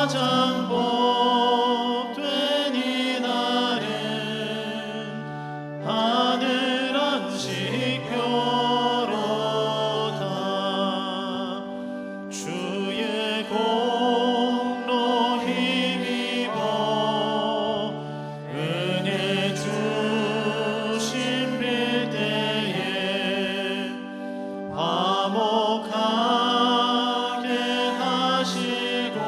가장 복된 이날은 하늘 안식교로다. 주의 공로 힘입어 은혜 주신 빌 때에 화목하게 하시고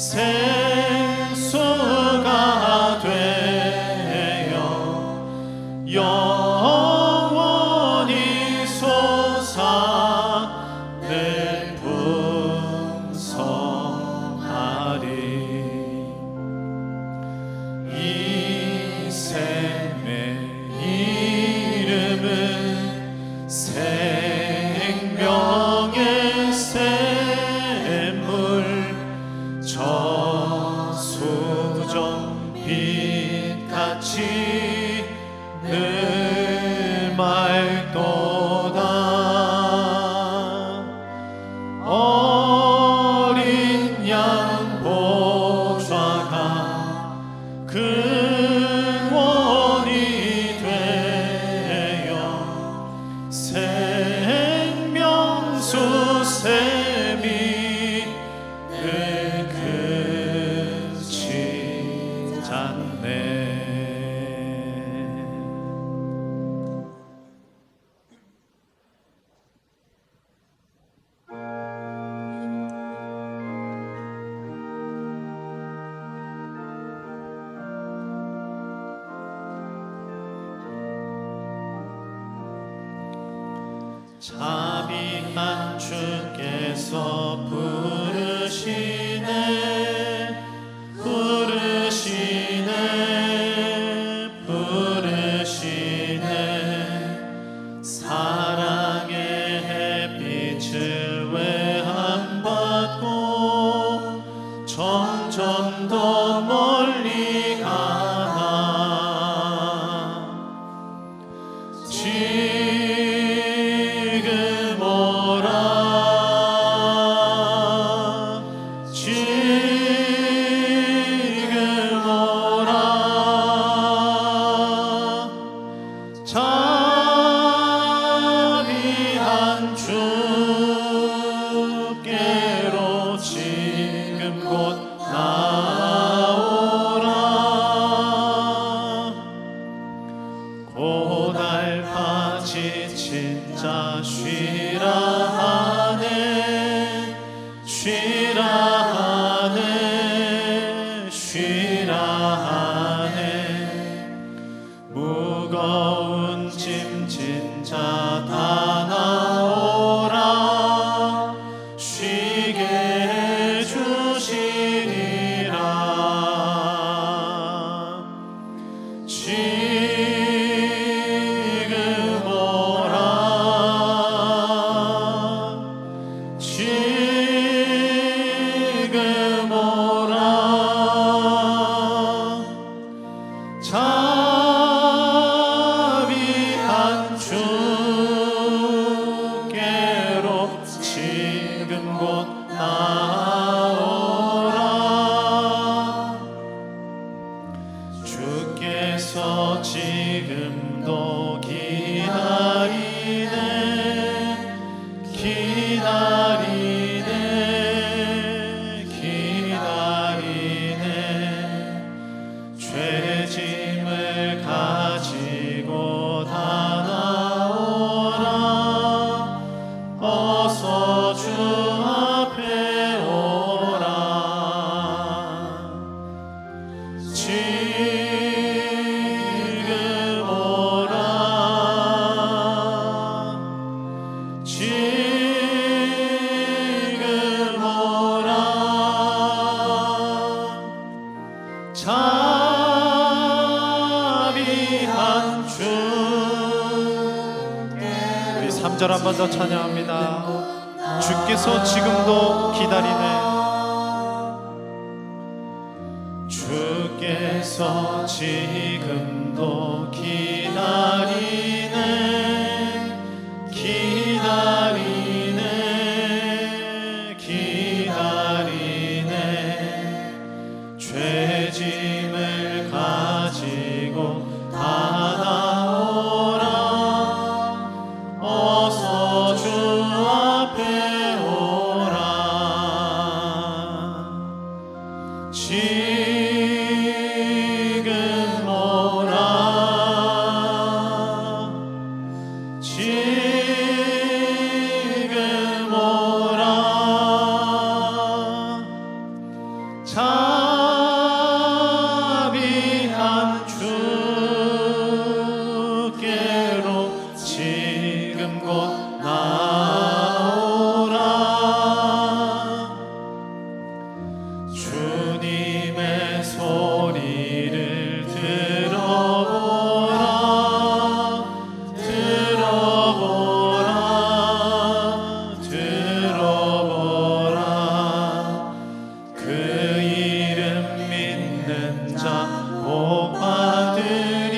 생수가 되어 영원히 솟아늘 풍성하리. 이 샘의 이름은 생명의 샘물, 저수정 빛같이 늘 맑도다. 어린 양 보좌가 근원이 되어 생명수 샘이 늘 그치지 않네. 자비한 주께서 부르시네 부르시네 부르시네. 사랑의 햇빛을 외한받고 점점 더 멀리 가나. 지금 오라 지금 오라. 자비한 주께로 지금 곧 나오라. 고달파 지친 자 쉬라 하네 쉬라 하네 쉬라 하네. 무거운 짐진 자 다 나오라. 쉬게 해주시리라. 지금 오라 지금 오라. 자비한 주께로 지금 곧 나오라. 주께서 지금도 기다리네 기다리네 기다리네. 죄짐을 가지고 다 나오라. 어서 주 앞에 오라. 지금 오라 지금 오라. 자비한 주께. 우리 3절 한 번 더 찬양합니다. 주께서 지금도 기다리네. 주께서 지금도 기다리네 기다리네 기다리네. 죄짐을 가지고 다 나오라. 어서 주 앞에 오라. 지금 오라 지금 오라. 자비한 주님의 소리를 들어보라 들어보라 들어보라 그 이름 믿는 자 복 받으리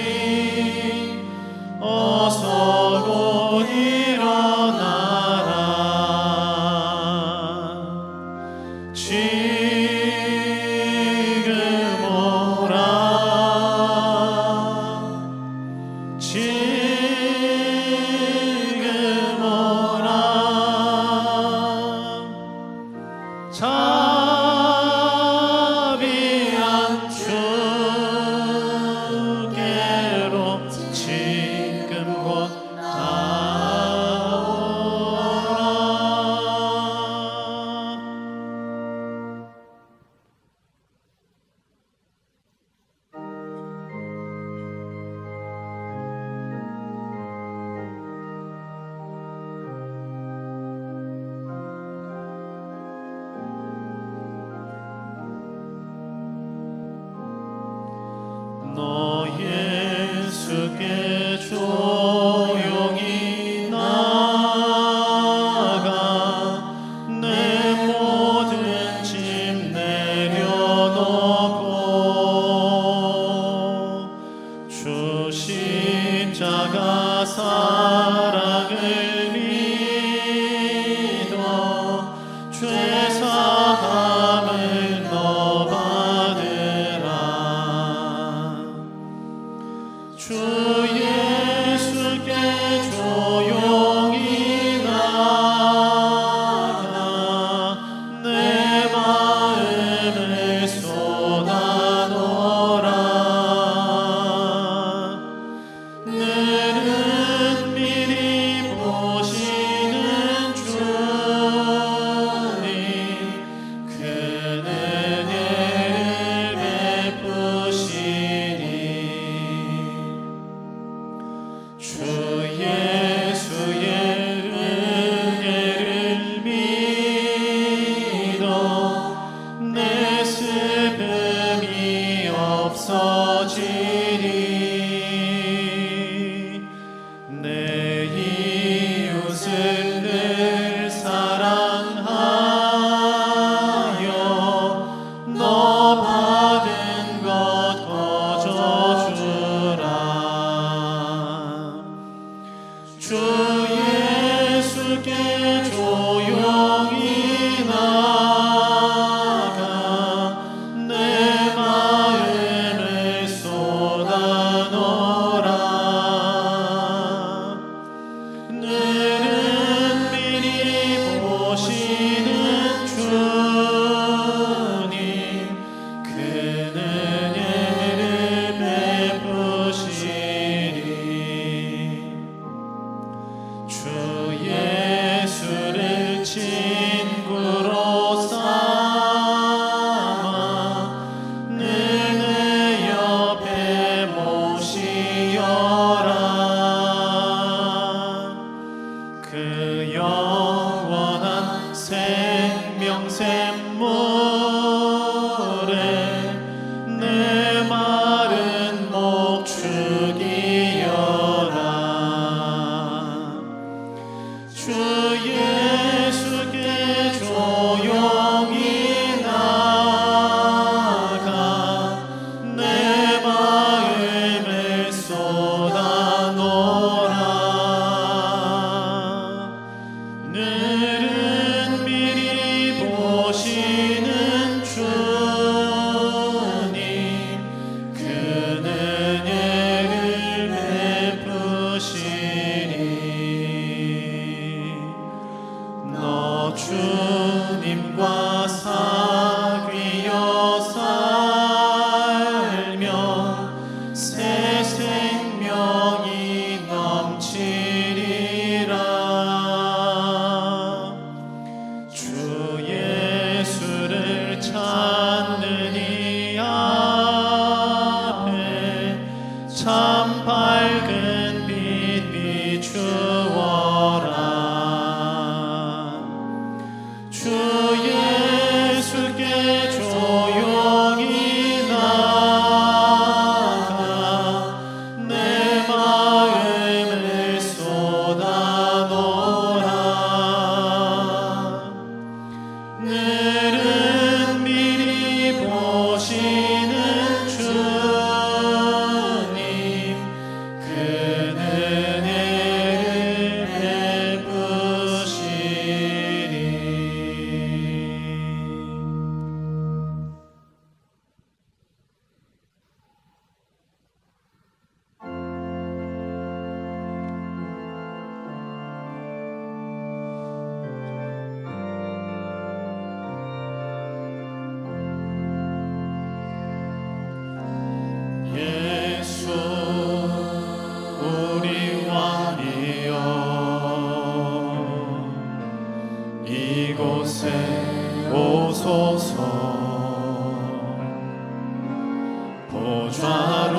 어서 곧 일어나라 지금 오라 지금 오라 자비한 주께로 지금 곧 너 예수께 조용히 나가 내 모든 짐 내려놓고 주 십자가 사랑을 믿어 죄사함을 너 받으라 주 예수께 조용히 나가 내 마음을 쏟아놓으라 너는 미리 보시는 주님 그 은혜를 베푸시니 주 예수의 은혜를 믿어 내 슬픔이 없어지리 내 이웃을 늘 사랑하여 너 받은 것 거저주라 주 예수께 조용히 나가 내 마음을 쏟아놓으라 너는 미리 보시는 주님 그 은혜를 베푸시리 주 예수를 친구로 삼아 늘 내 옆에 모시어라 그 영원한 생명 샘물에 내 마른 목 죽이어라 주 예수께 조용히 나가 내 마음을 쏟아놓으라 늘은 미리 보시는 주님 그 은혜를 베푸시니 너 주님과 사귀어 살면 새 생명이 넘치리라 주 예수를 찾는 이 앞에 참 밝은 빛 비추어라 주 예수께 보좌로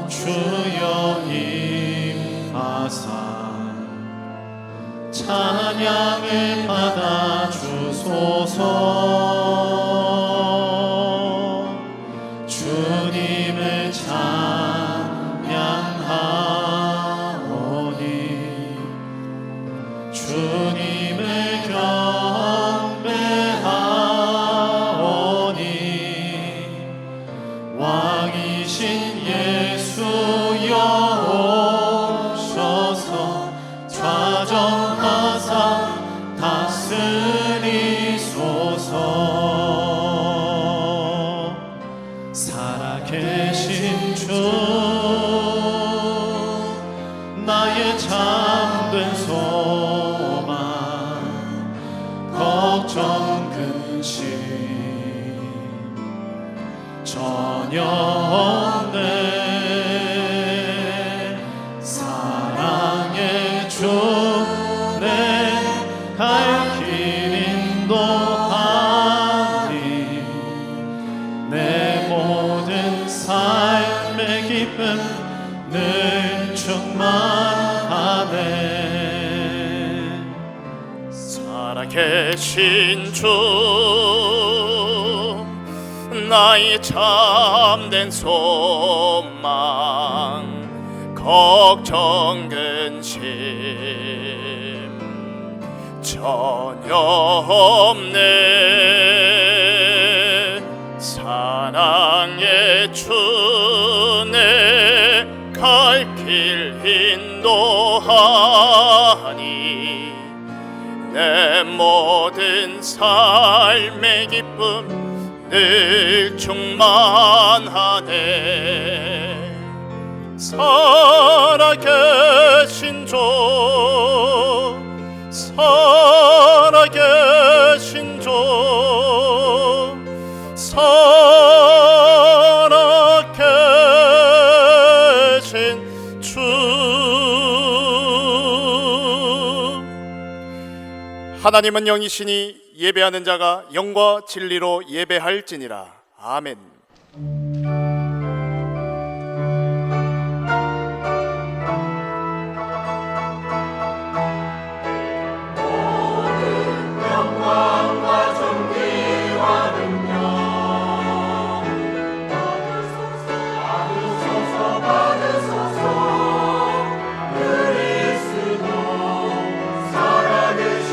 주여 임하사 찬양을 받아 주소서. 주님을 찬양하오니 주님을 경배하오니 왕이신 예수여 오셔서 좌정하사 다스리소서. 살아계신 주 나의 참된 소망 걱정 근심 전혀 없네. 사랑의 주 내 갈 길 인도하니 내 모든 삶의 기쁨 늘 충만하네. 살아계신 주 나의 참된 소망 걱정 근심 전혀 없네. 사랑의 주 내 갈 길 인도하니 내 모든 삶의 기쁨 늘 충만하네. 살아계신 주 살아계신 주 살아계신 주. 하나님은 영이시니 예배하는 자가 영과 진리로 예배할지니라. 아멘. 영광과 존귀와 능력 받으소서. 그리스도 살아계신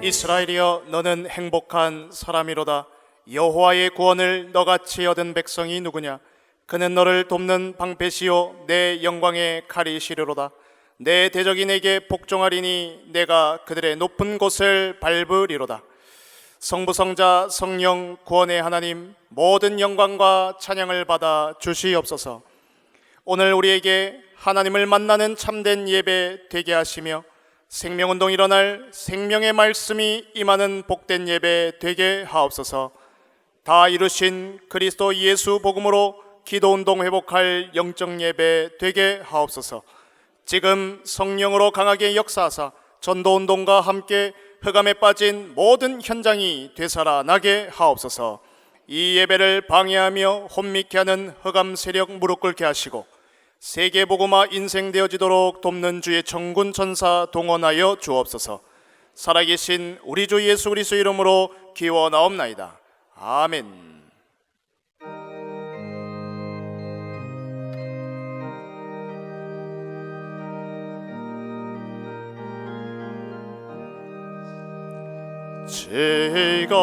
이스라엘이여 너는 행복한 사람이로다. 여호와의 구원을 너같이 얻은 백성이 누구냐. 그는 너를 돕는 방패시요 내 영광의 칼이시리로다. 내 대적이 내게 복종하리니 내가 그들의 높은 곳을 밟으리로다. 성부성자 성령 구원의 하나님, 모든 영광과 찬양을 받아 주시옵소서. 오늘 우리에게 하나님을 만나는 참된 예배 되게 하시며 생명운동 일어날 생명의 말씀이 임하는 복된 예배 되게 하옵소서. 다 이루신 그리스도 예수 복음으로 기도운동 회복할 영적 예배 되게 하옵소서. 지금 성령으로 강하게 역사하사 전도운동과 함께 흑암에 빠진 모든 현장이 되살아나게 하옵소서. 이 예배를 방해하며 혼미케 하는 흑암 세력 무릎 꿇게 하시고 세계복음화 인생되어지도록 돕는 주의 천군 천사 동원하여 주옵소서. 살아계신 우리 주 예수 그리스도 이름으로 기원하옵나이다. 아멘.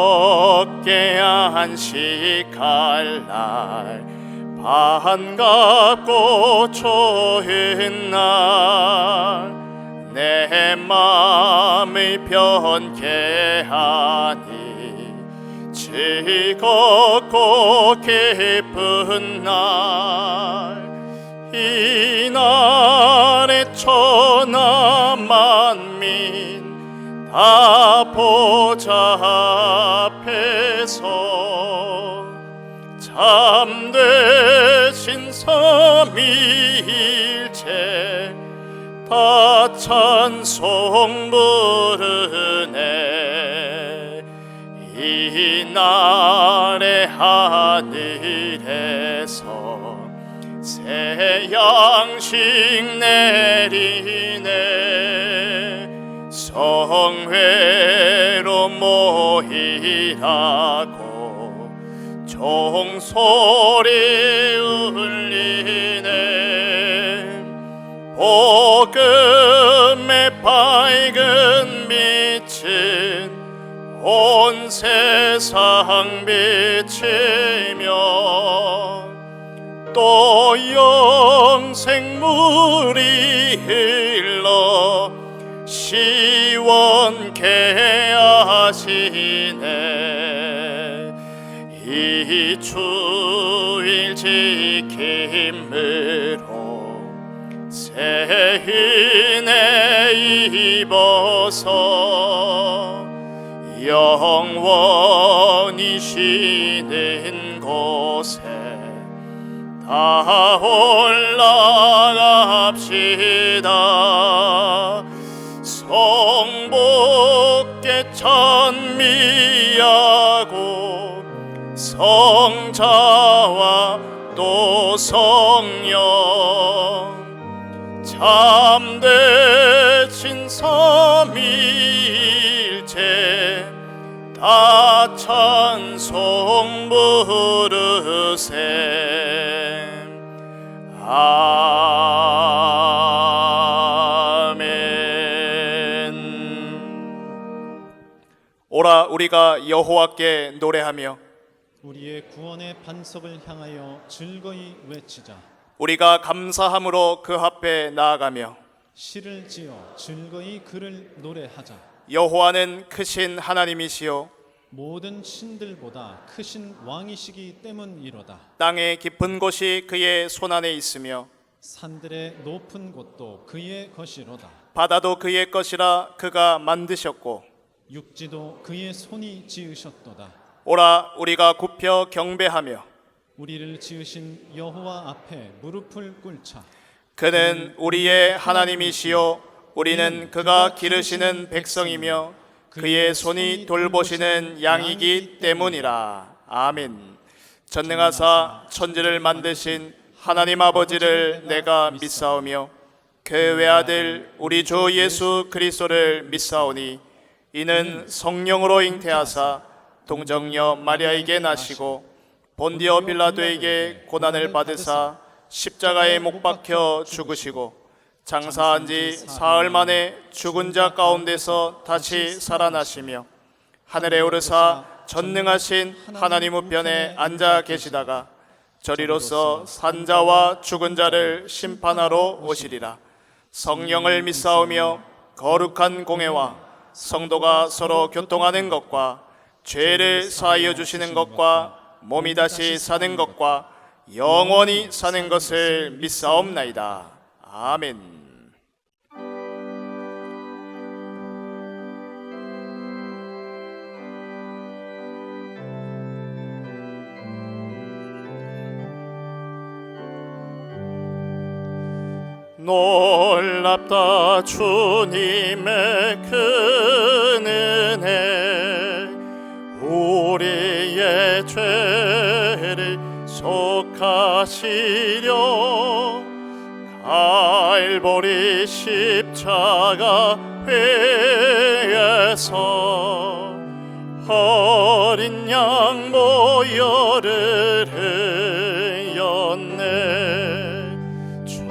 즐겁게 안식할 날 반갑고 좋은 날 내 맘을 편케 하니 즐겁고 기쁜 날 이 날에 천하 만민 다 보좌 앞에서 참되신 삼위일체 다 찬송 부르네. 이날의 하늘에서 새 양식 내리네. 성회로 모이라고 종소리 울리네. 복음의 밝은 빛은 온 세상 비치며 또 영생물이 흘러 시원케 하시네. 이 주일 지킴으로 새 은혜 입어서 영원히 쉬는 곳에 다 올라갑시다. 성복께 찬미하고 성자와 또 성령 참되신 삼위일체 다 찬송 부르세. 아멘. 오라 우리가 여호와께 노래하며 우리의 구원의 반석을 향하여 즐거이 외치자. 우리가 감사함으로 그 앞에 나아가며 시를 지어 즐거이 그를 노래하자. 여호와는 크신 하나님이시요 모든 신들보다 크신 왕이시기 때문이로다. 땅의 깊은 곳이 그의 손안에 있으며 산들의 높은 곳도 그의 것이로다. 바다도 그의 것이라 그가 만드셨고 육지도 그의 손이 지으셨도다. 오라 우리가 굽혀 경배하며 우리를 지으신 여호와 앞에 무릎을 꿇자. 그는 우리의 하나님이시요 우리는 그가 기르시는 백성이며 그의 손이 돌보시는 양이기 때문이라. 아멘. 전능하사 천지를 만드신 하나님 아버지를 내가 믿사오며 그 외아들 우리 주 예수 그리스도를 믿사오니 이는 성령으로 잉태하사 동정녀 마리아에게 나시고 본디오 빌라도에게 고난을 받으사 십자가에 못 박혀 죽으시고 장사한 지 사흘 만에 죽은 자 가운데서 다시 살아나시며 하늘에 오르사 전능하신 하나님 우편에 앉아 계시다가 저리로서 산자와 죽은 자를 심판하러 오시리라. 성령을 믿사오며 거룩한 공회와 성도가 서로 교통하는 것과 죄를 사하여 주시는 것과 몸이 다시 사는 것과 영원히 사는 것을 믿사옵나이다. 아멘. 놀랍다 주님의 큰 은혜 우리의 죄를 속하시려 갈보리 십자가 위에서 어린 양 모여를 흘렸네. 주의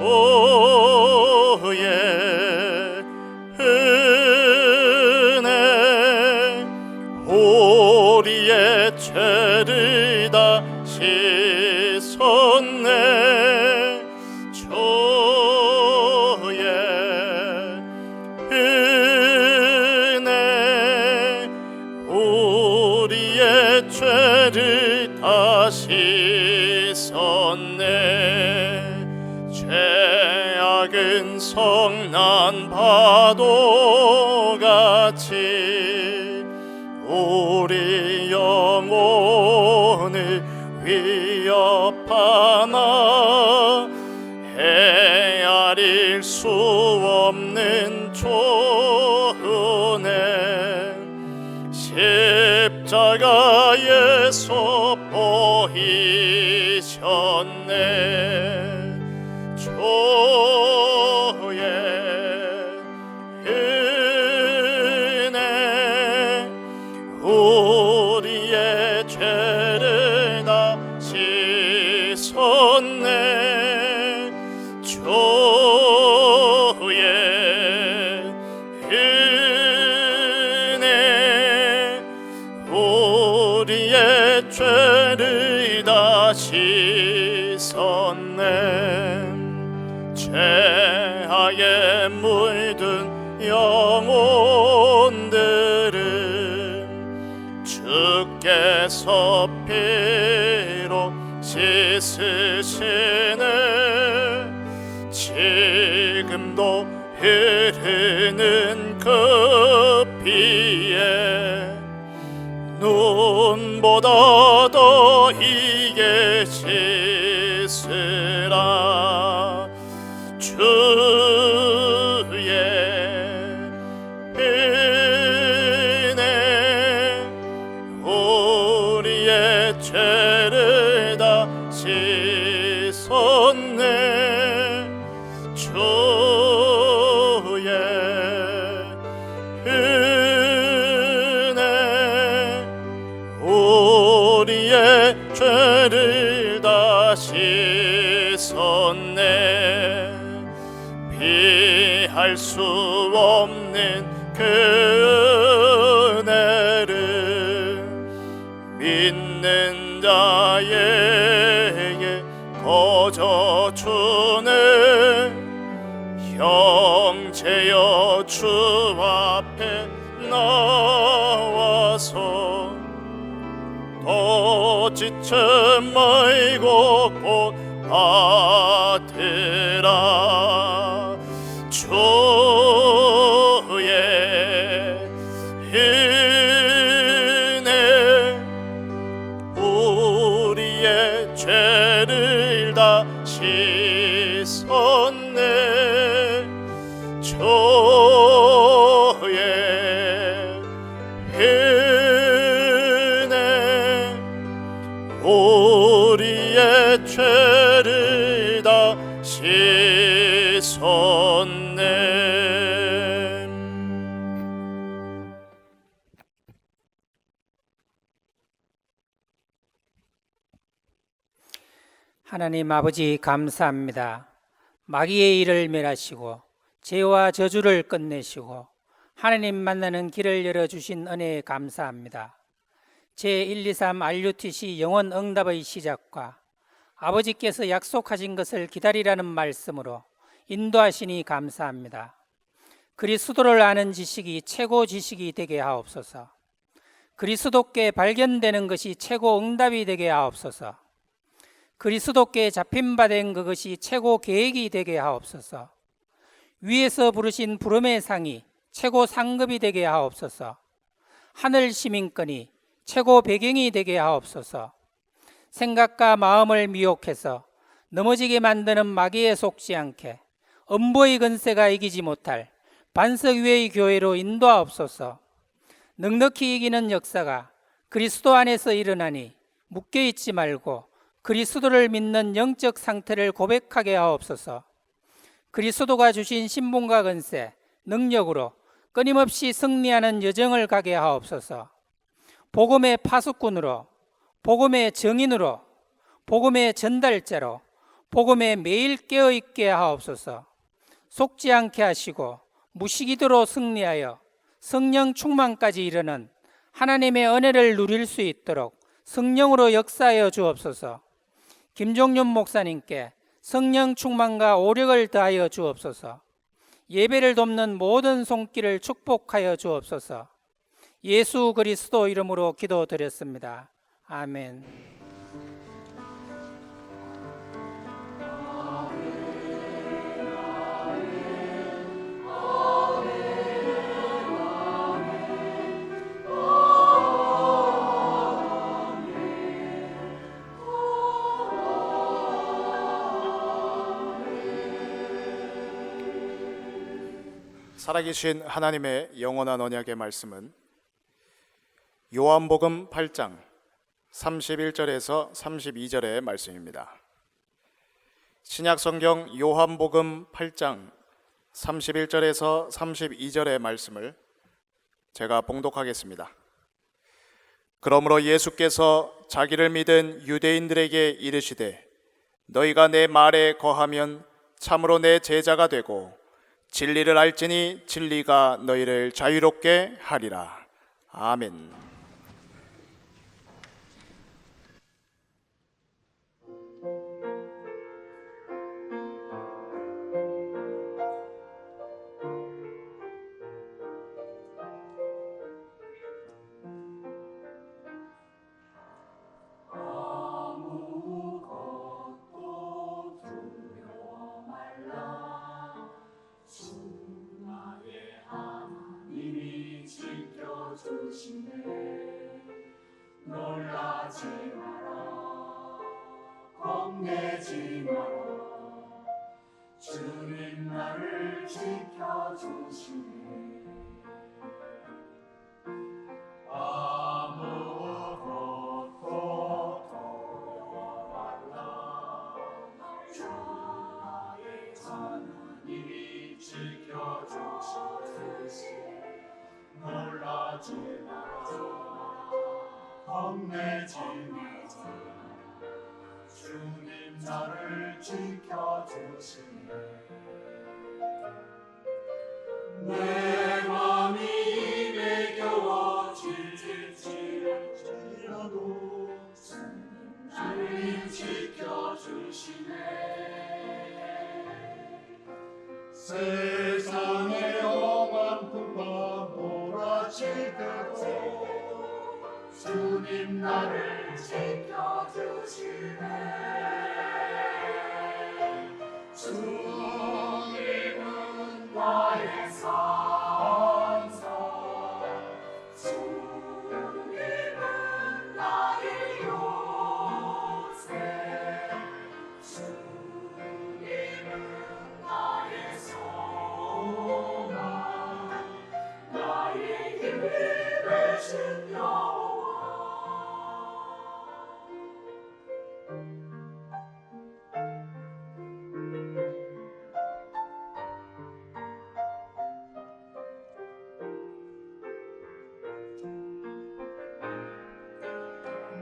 은혜 우리의 죄를 다 씻었네. 주의 은혜 우리의 죄를 다 씻었네. 죄악은 성난 파도같이 우리 영혼을 위협하네. 하나 헤아릴 수 없는 조은혜 십자가에서 보이셨네. 주의 은혜 우리의 죄를 다 씻었네. 주의 은혜 우리의 죄를 다 씻었네. 죄하에 물든 영혼들은 주께서 피로 씻으시네. 지금도 흐르는 그 피에 눈보다 더 희게 씻으라. 주의 은혜 우리의 죄를 다 씻었네. 주의 은혜 우리의 죄를 다 씻었네. 피할 수 없는 그 은혜를 믿는 자에게 거저 주네. 형제여 주 앞에 나와서 더 지쳐 말고 곧 받으라. 주의 은혜 우리의 죄를 다 씻었네. 주의 은혜 우리의 죄를 다 씻었네. 하나님 아버지 감사합니다. 마귀의 일을 멸하시고 죄와 저주를 끝내시고 하나님 만나는 길을 열어주신 은혜에 감사합니다. 제123 RUTC 영원 응답의 시작과 아버지께서 약속하신 것을 기다리라는 말씀으로 인도하시니 감사합니다. 그리스도를 아는 지식이 최고 지식이 되게 하옵소서. 그리스도께 발견되는 것이 최고 응답이 되게 하옵소서. 그리스도께 잡힌 바 된 그것이 최고 계획이 되게 하옵소서. 위에서 부르신 부름의 상이 최고 상급이 되게 하옵소서. 하늘 시민권이 최고 배경이 되게 하옵소서. 생각과 마음을 미혹해서 넘어지게 만드는 마귀에 속지 않게 음보의 근세가 이기지 못할 반석 위의 교회로 인도하옵소서. 넉넉히 이기는 역사가 그리스도 안에서 일어나니 묶여있지 말고 그리스도를 믿는 영적 상태를 고백하게 하옵소서. 그리스도가 주신 신분과 근세, 능력으로 끊임없이 승리하는 여정을 가게 하옵소서. 복음의 파수꾼으로, 복음의 정인으로, 복음의 전달자로, 복음에 매일 깨어있게 하옵소서. 속지 않게 하시고 무시기도로 승리하여 성령 충만까지 이르는 하나님의 은혜를 누릴 수 있도록 성령으로 역사하여 주옵소서. 김종윤 목사님께 성령 충만과 오력을 더하여 주옵소서. 예배를 돕는 모든 손길을 축복하여 주옵소서. 예수 그리스도 이름으로 기도드렸습니다. 아멘. 살아계신 하나님의 영원한 언약의 말씀은 요한복음 8장 31절에서 32절의 말씀입니다. 신약성경 요한복음 8장 31절에서 32절의 말씀을 제가 봉독하겠습니다. 그러므로 예수께서 자기를 믿은 유대인들에게 이르시되 너희가 내 말에 거하면 참으로 내 제자가 되고 진리를 알지니 진리가 너희를 자유롭게 하리라. 아멘. 이미 지켜주시네. 놀라지 마라, 겁내지 마라. 주님 나를 지켜주시네. 아무것도 두려워 말라. 주 나의 하나님이 지켜주시네. 놀라지 마라, 겁내지 마라. 주님 나를 지켜주시네. 내 맘이 입에 겨워질지라도 주님 지켜주시네. 세상의 험한 풍파 몰아치더라도 주님 나를 지켜주시네. 주님은 나의 산성, 주님은 나의 요새, 주님은 나의 소망, 나의 힘이 되신 여호와.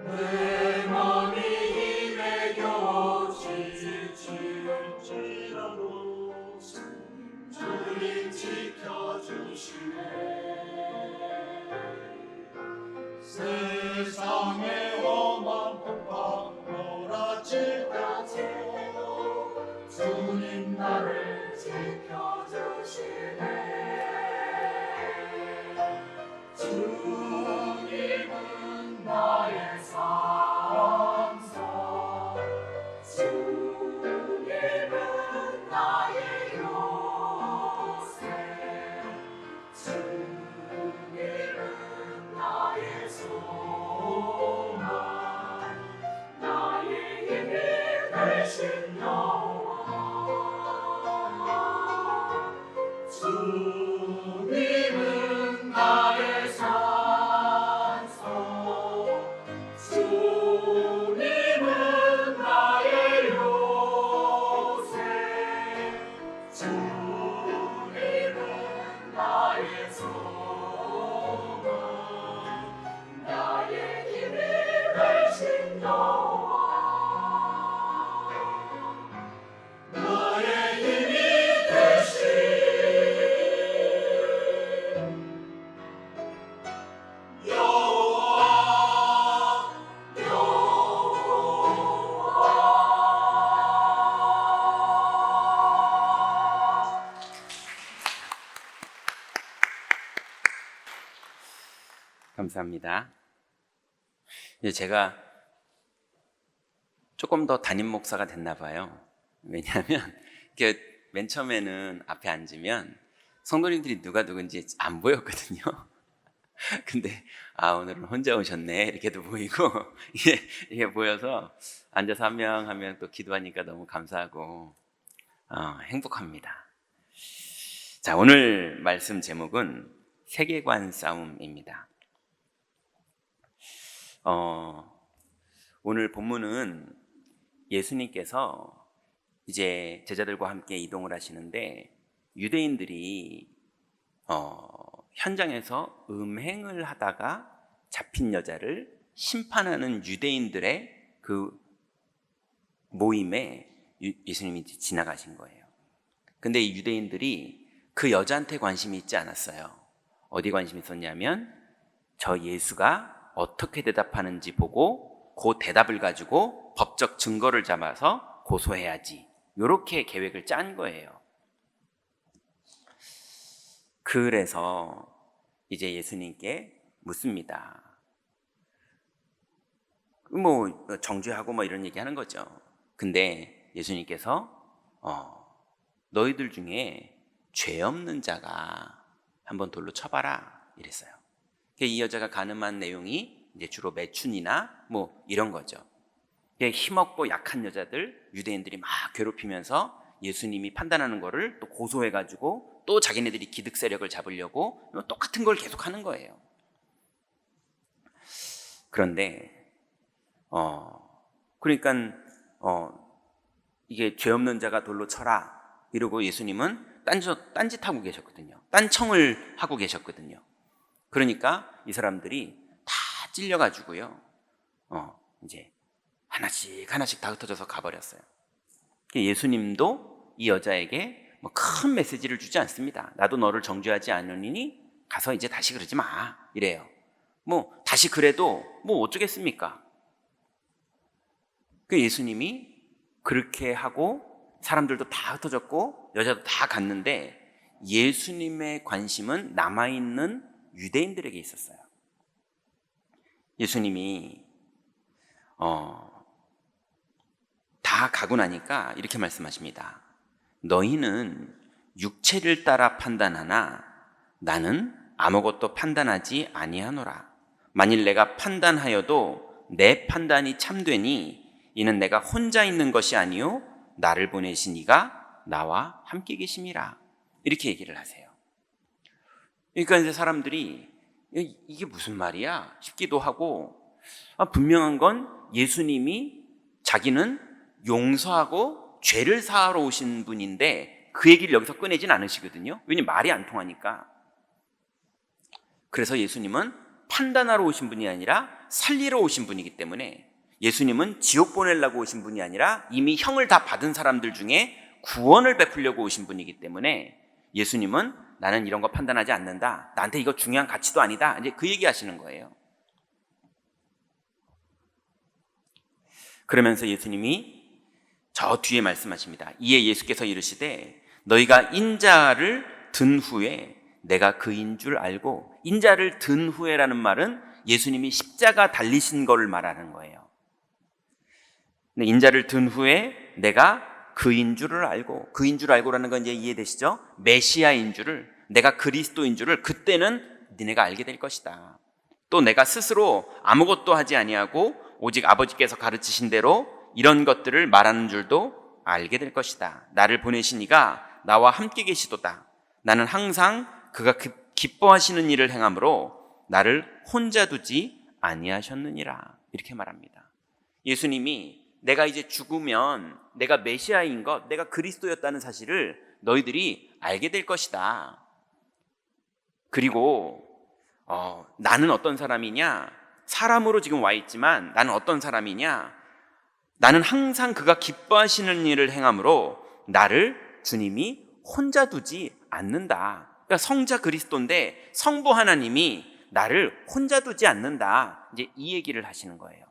내 맘이 힘에 겨워질지라도 주님 지켜주시네. 세상의 험한 풍파 몰아치더라도 주님 나를 지켜주시네. 주님은 나의 산성, 주님은 나의 요새, 주님은 나의 소망, 나의 힘이 되신 여호와. 주님은 나의 산성, 주님은 나의 요새, 주님은 나의 소망, 나의 힘이 되신 여호와. 나의 힘이 되신 여호와, 여호와. 감사합니다. 이제 제가 조금 더 담임 목사가 됐나 봐요. 왜냐하면 이렇게 맨 처음에는 앞에 앉으면 성도님들이 누가 누군지 안 보였거든요. 근데 오늘은 혼자 오셨네 이렇게도 보이고 이게 보여서 앉아서 한 명 한 명 또 기도하니까 너무 감사하고 행복합니다. 자, 오늘 말씀 제목은 세계관 싸움입니다. 오늘 본문은 예수님께서 이제 제자들과 함께 이동을 하시는데 유대인들이 현장에서 음행을 하다가 잡힌 여자를 심판하는 유대인들의 그 모임에 예수님이 지나가신 거예요. 근데 이 유대인들이 그 여자한테 관심이 있지 않았어요. 어디 관심이 있었냐면 저 예수가 어떻게 대답하는지 보고 그 대답을 가지고 법적 증거를 잡아서 고소해야지. 이렇게 계획을 짠 거예요. 그래서 이제 예수님께 묻습니다. 뭐 정죄하고 뭐 이런 얘기 하는 거죠. 근데 예수님께서 너희들 중에 죄 없는 자가 한번 돌로 쳐봐라 이랬어요. 이 여자가 가늠한 내용이 이제 주로 매춘이나 뭐 이런 거죠. 힘없고 약한 여자들 유대인들이 막 괴롭히면서 예수님이 판단하는 거를 또 고소해가지고 또 자기네들이 기득 세력을 잡으려고 똑같은 걸 계속 하는 거예요. 그런데 그러니까 이게 죄 없는 자가 돌로 쳐라 이러고 예수님은 딴짓하고 계셨거든요. 딴청을 하고 계셨거든요. 그러니까 이 사람들이 다 찔려가지고요. 이제 하나씩 다 흩어져서 가버렸어요. 예수님도 이 여자에게 뭐 큰 메시지를 주지 않습니다. 나도 너를 정죄하지 않으니 가서 이제 다시 그러지 마 이래요. 뭐 다시 그래도 뭐 어쩌겠습니까? 예수님이 그렇게 하고 사람들도 다 흩어졌고 여자도 다 갔는데 예수님의 관심은 남아있는 유대인들에게 있었어요. 예수님이 다 가고 나니까 이렇게 말씀하십니다. 너희는 육체를 따라 판단하나 나는 아무것도 판단하지 아니하노라. 만일 내가 판단하여도 내 판단이 참되니 이는 내가 혼자 있는 것이 아니요 나를 보내신 이가 나와 함께 계심이라. 이렇게 얘기를 하세요. 그러니까 이제 사람들이 이게 무슨 말이야 싶기도 하고 분명한 건 예수님이 자기는 용서하고 죄를 사하러 오신 분인데 그 얘기를 여기서 꺼내진 않으시거든요. 왜냐면 말이 안 통하니까. 그래서 예수님은 판단하러 오신 분이 아니라 살리러 오신 분이기 때문에 예수님은 지옥 보내려고 오신 분이 아니라 이미 형을 다 받은 사람들 중에 구원을 베풀려고 오신 분이기 때문에 예수님은 나는 이런 거 판단하지 않는다. 나한테 이거 중요한 가치도 아니다. 이제 그 얘기 하시는 거예요. 그러면서 예수님이 저 뒤에 말씀하십니다. 이에 예수께서 이르시되 너희가 인자를 든 후에 내가 그인 줄 알고, 인자를 든 후에라는 말은 예수님이 십자가 달리신 거를 말하는 거예요. 인자를 든 후에 내가 그인 줄을 알고, 그인 줄 알고라는 건 이제 이해되시죠? 메시아인 줄을, 내가 그리스도인 줄을 그때는 니네가 알게 될 것이다. 또 내가 스스로 아무것도 하지 아니하고 오직 아버지께서 가르치신 대로 이런 것들을 말하는 줄도 알게 될 것이다. 나를 보내신 이가 나와 함께 계시도다. 나는 항상 그가 기뻐하시는 일을 행함으로 나를 혼자 두지 아니하셨느니라. 이렇게 말합니다. 예수님이 내가 이제 죽으면 내가 메시아인 것, 내가 그리스도였다는 사실을 너희들이 알게 될 것이다. 그리고 나는 어떤 사람이냐? 사람으로 지금 와 있지만 나는 어떤 사람이냐? 나는 항상 그가 기뻐하시는 일을 행함으로 나를 주님이 혼자 두지 않는다. 그러니까 성자 그리스도인데 성부 하나님이 나를 혼자 두지 않는다. 이제 이 얘기를 하시는 거예요.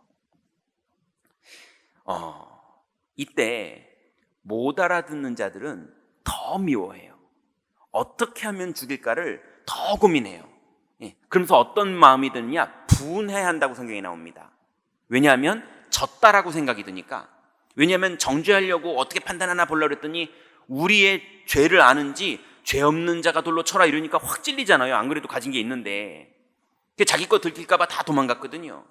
이때 못 알아듣는 자들은 더 미워해요. 어떻게 하면 죽일까를 더 고민해요. 그러면서 어떤 마음이 드느냐? 분해야 한다고 성경에 나옵니다. 왜냐하면 졌다라고 생각이 드니까. 왜냐하면 정죄하려고 어떻게 판단하나 보려고 했더니 우리의 죄를 아는지 죄 없는 자가 돌로 쳐라 이러니까 확 찔리잖아요. 안 그래도 가진 게 있는데. 자기 거 들킬까 봐 다 도망갔거든요.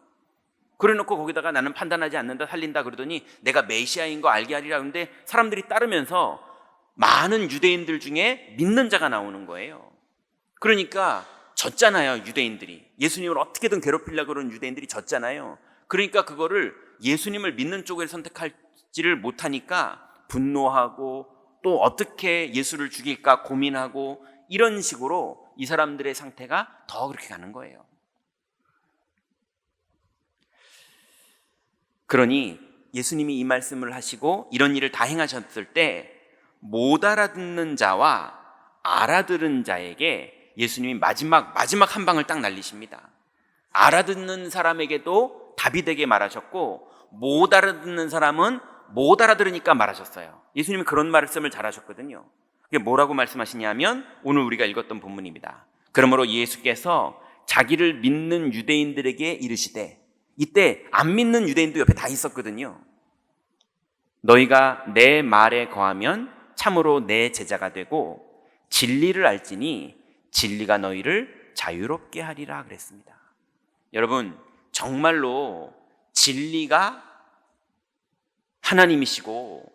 그래놓고 거기다가 나는 판단하지 않는다, 살린다 그러더니 내가 메시아인 거 알게 하리라. 그런데 사람들이 따르면서 많은 유대인들 중에 믿는 자가 나오는 거예요. 그러니까 졌잖아요, 유대인들이. 예수님을 어떻게든 괴롭히려고 그러는 유대인들이 졌잖아요. 그러니까 그거를 예수님을 믿는 쪽을 선택하지를 못하니까 분노하고 또 어떻게 예수를 죽일까 고민하고 이런 식으로 이 사람들의 상태가 더 그렇게 가는 거예요. 그러니 예수님이 이 말씀을 하시고 이런 일을 다 행하셨을 때 못 알아듣는 자와 알아들은 자에게 예수님이 마지막 한 방을 딱 날리십니다. 알아듣는 사람에게도 다윗에게 말하셨고 못 알아듣는 사람은 못 알아들으니까 말하셨어요. 예수님이 그런 말씀을 잘하셨거든요. 그게 뭐라고 말씀하시냐면 오늘 우리가 읽었던 본문입니다. 그러므로 예수께서 자기를 믿는 유대인들에게 이르시되, 이때 안 믿는 유대인도 옆에 다 있었거든요. 너희가 내 말에 거하면 참으로 내 제자가 되고 진리를 알지니 진리가 너희를 자유롭게 하리라 그랬습니다. 여러분, 정말로 진리가 하나님이시고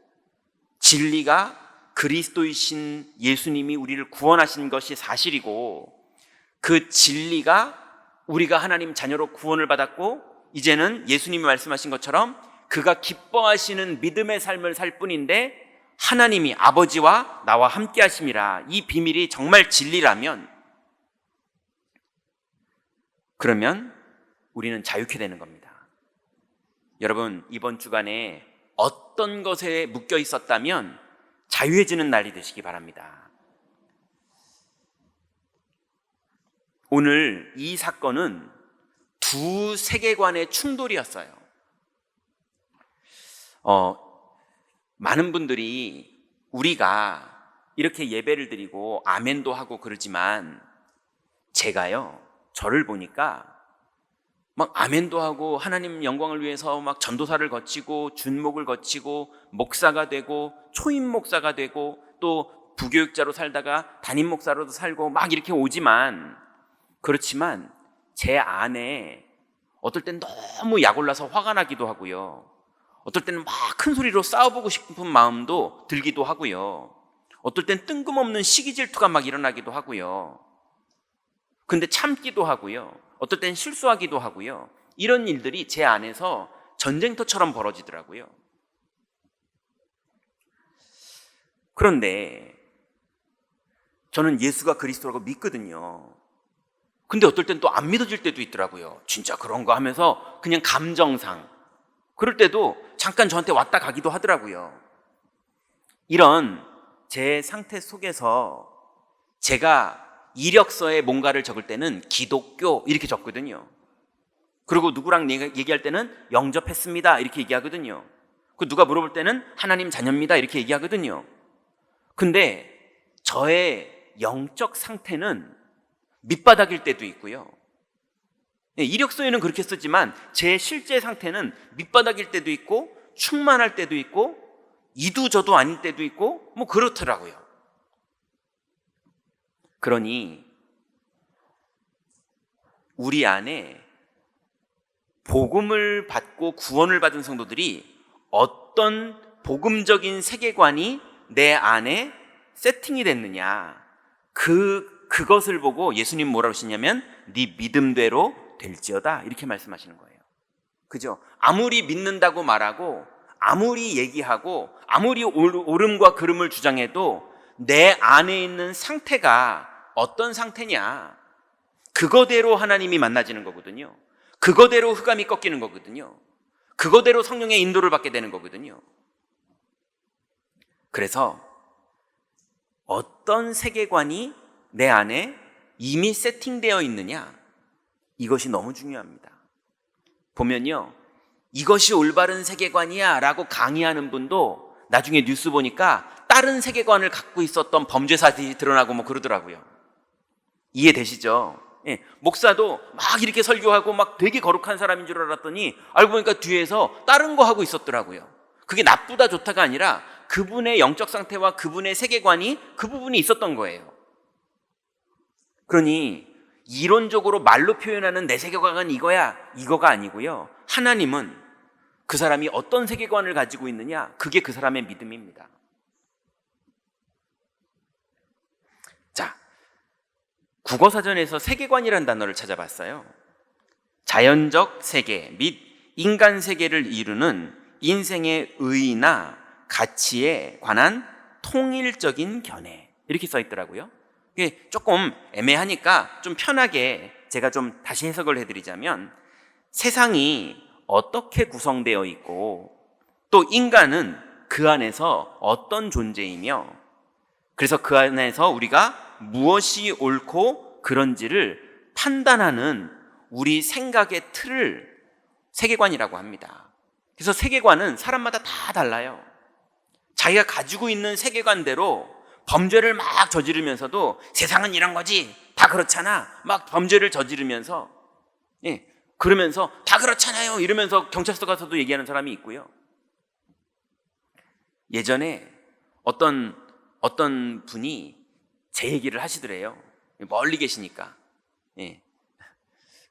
진리가 그리스도이신 예수님이 우리를 구원하신 것이 사실이고, 그 진리가 우리가 하나님 자녀로 구원을 받았고 이제는 예수님이 말씀하신 것처럼 그가 기뻐하시는 믿음의 삶을 살 뿐인데 하나님이 아버지와 나와 함께 하심이라, 이 비밀이 정말 진리라면 그러면 우리는 자유케 되는 겁니다. 여러분, 이번 주간에 어떤 것에 묶여 있었다면 자유해지는 날이 되시기 바랍니다. 오늘 이 사건은 두 세계관의 충돌이었어요. 많은 분들이 우리가 이렇게 예배를 드리고 아멘도 하고 그러지만 제가요, 저를 보니까 막 아멘도 하고 하나님 영광을 위해서 막 전도사를 거치고 준목을 거치고 목사가 되고 초임 목사가 되고 또 부교육자로 살다가 담임 목사로도 살고 막 이렇게 오지만, 그렇지만 제 안에 어떨 땐 너무 약 올라서 화가 나기도 하고요, 어떨 때는 막 큰 소리로 싸워보고 싶은 마음도 들기도 하고요, 어떨 땐 뜬금없는 시기 질투가 막 일어나기도 하고요, 근데 참기도 하고요, 어떨 땐 실수하기도 하고요. 이런 일들이 제 안에서 전쟁터처럼 벌어지더라고요. 그런데 저는 예수가 그리스도라고 믿거든요. 근데 어떨 땐 또 안 믿어질 때도 있더라고요. 진짜 그런가 하면서 그냥 감정상 그럴 때도 잠깐 저한테 왔다 가기도 하더라고요. 이런 제 상태 속에서 제가 이력서에 뭔가를 적을 때는 기독교 이렇게 적거든요. 그리고 누구랑 얘기할 때는 영접했습니다 이렇게 얘기하거든요. 그 누가 물어볼 때는 하나님 자녀입니다 이렇게 얘기하거든요. 근데 저의 영적 상태는 밑바닥일 때도 있고요, 이력서에는 그렇게 쓰지만 제 실제 상태는 밑바닥일 때도 있고 충만할 때도 있고 이두저도 아닐 때도 있고 뭐 그렇더라고요. 그러니 우리 안에 복음을 받고 구원을 받은 성도들이 어떤 복음적인 세계관이 내 안에 세팅이 됐느냐, 그것을 보고 예수님 뭐라고 하시냐면 네 믿음대로 될지어다 이렇게 말씀하시는 거예요. 그죠? 아무리 믿는다고 말하고 아무리 얘기하고 아무리 옳음과 그름을 주장해도 내 안에 있는 상태가 어떤 상태냐, 그거대로 하나님이 만나지는 거거든요. 그거대로 흑암이 꺾이는 거거든요. 그거대로 성령의 인도를 받게 되는 거거든요. 그래서 어떤 세계관이 내 안에 이미 세팅되어 있느냐, 이것이 너무 중요합니다. 보면요, 이것이 올바른 세계관이야 라고 강의하는 분도 나중에 뉴스 보니까 다른 세계관을 갖고 있었던 범죄사들이 드러나고 뭐 그러더라고요. 이해되시죠? 예, 목사도 막 이렇게 설교하고 막 되게 거룩한 사람인 줄 알았더니 알고 보니까 뒤에서 다른 거 하고 있었더라고요. 그게 나쁘다 좋다가 아니라 그분의 영적 상태와 그분의 세계관이 그 부분이 있었던 거예요. 그러니 이론적으로 말로 표현하는 내 세계관은 이거야, 이거가 아니고요, 하나님은 그 사람이 어떤 세계관을 가지고 있느냐, 그게 그 사람의 믿음입니다. 국어사전에서 세계관이라는 단어를 찾아봤어요. 자연적 세계 및 인간 세계를 이루는 인생의 의의나 가치에 관한 통일적인 견해, 이렇게 써 있더라고요. 이게 조금 애매하니까 좀 편하게 제가 좀 다시 해석을 해드리자면, 세상이 어떻게 구성되어 있고 또 인간은 그 안에서 어떤 존재이며, 그래서 그 안에서 우리가 무엇이 옳고 그런지를 판단하는 우리 생각의 틀을 세계관이라고 합니다. 그래서 세계관은 사람마다 다 달라요. 자기가 가지고 있는 세계관대로 범죄를 막 저지르면서도 세상은 이런 거지, 다 그렇잖아, 막 범죄를 저지르면서, 그러면서 다 그렇잖아요 이러면서 경찰서 가서도 얘기하는 사람이 있고요. 예전에 어떤 분이 제 얘기를 하시더래요. 멀리 계시니까.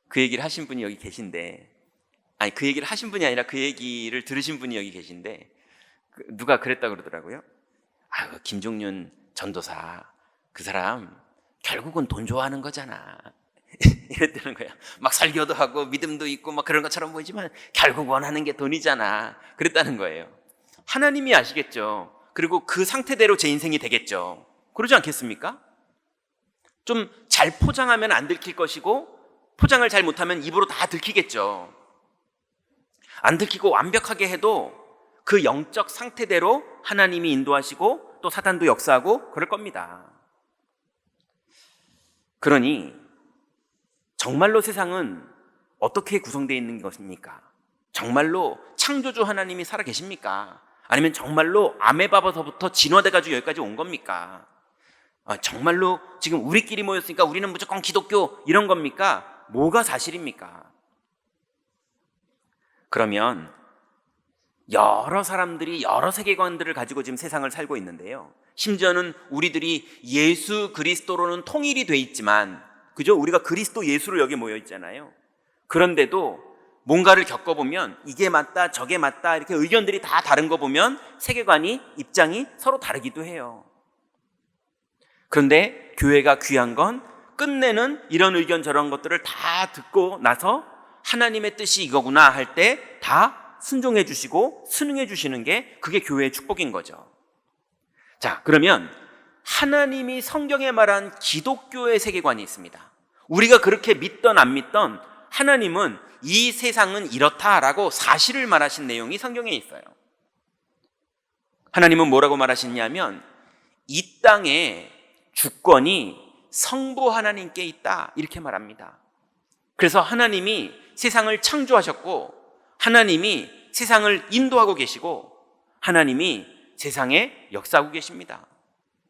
그 얘기를 하신 분이 여기 계신데, 아니 그 얘기를 하신 분이 아니라 그 얘기를 들으신 분이 여기 계신데, 누가 그랬다 그러더라고요. 김종윤 전도사, 그 사람 결국은 돈 좋아하는 거잖아. 이랬다는 거야. 막 설교도 하고 믿음도 있고 막 그런 것처럼 보이지만 결국 원하는 게 돈이잖아. 그랬다는 거예요. 하나님이 아시겠죠. 그리고 그 상태대로 제 인생이 되겠죠. 그러지 않겠습니까? 좀 잘 포장하면 안 들킬 것이고, 포장을 잘 못하면 입으로 다 들키겠죠. 안 들키고 완벽하게 해도 그 영적 상태대로 하나님이 인도하시고 또 사단도 역사하고 그럴 겁니다. 그러니 정말로 세상은 어떻게 구성되어 있는 것입니까? 정말로 창조주 하나님이 살아 계십니까? 아니면 정말로 아메바버서부터 진화돼가지고 여기까지 온 겁니까? 정말로 지금 우리끼리 모였으니까 우리는 무조건 기독교 이런 겁니까? 뭐가 사실입니까? 그러면 여러 사람들이 여러 세계관들을 가지고 지금 세상을 살고 있는데요. 심지어는 우리들이 예수 그리스도로는 통일이 돼 있지만, 그죠? 우리가 그리스도 예수로 여기 모여 있잖아요. 그런데도 뭔가를 겪어보면 이게 맞다 저게 맞다 이렇게 의견들이 다 다른 거 보면 세계관이, 입장이 서로 다르기도 해요. 그런데 교회가 귀한 건 끝내는 이런 의견 저런 것들을 다 듣고 나서 하나님의 뜻이 이거구나 할 때 다 순종해 주시고 순응해 주시는 게, 그게 교회의 축복인 거죠. 자, 그러면 하나님이 성경에 말한 기독교의 세계관이 있습니다. 우리가 그렇게 믿던 안 믿던 하나님은 이 세상은 이렇다라고 사실을 말하신 내용이 성경에 있어요. 하나님은 뭐라고 말하시냐면 이 땅에 주권이 성부 하나님께 있다, 이렇게 말합니다. 그래서 하나님이 세상을 창조하셨고, 하나님이 세상을 인도하고 계시고, 하나님이 세상에 역사하고 계십니다.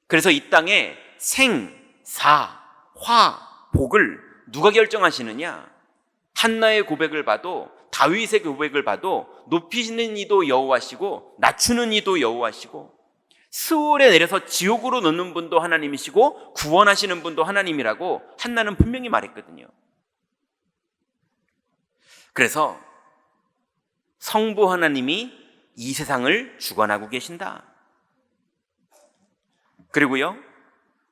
그래서 이 땅에 생, 사, 화, 복을 누가 결정하시느냐? 한나의 고백을 봐도, 다윗의 고백을 봐도 높이시는 이도 여호와시고 낮추는 이도 여호와시고, 스올에 내려서 지옥으로 넣는 분도 하나님이시고 구원하시는 분도 하나님이라고 한나는 분명히 말했거든요. 그래서 성부 하나님이 이 세상을 주관하고 계신다. 그리고요,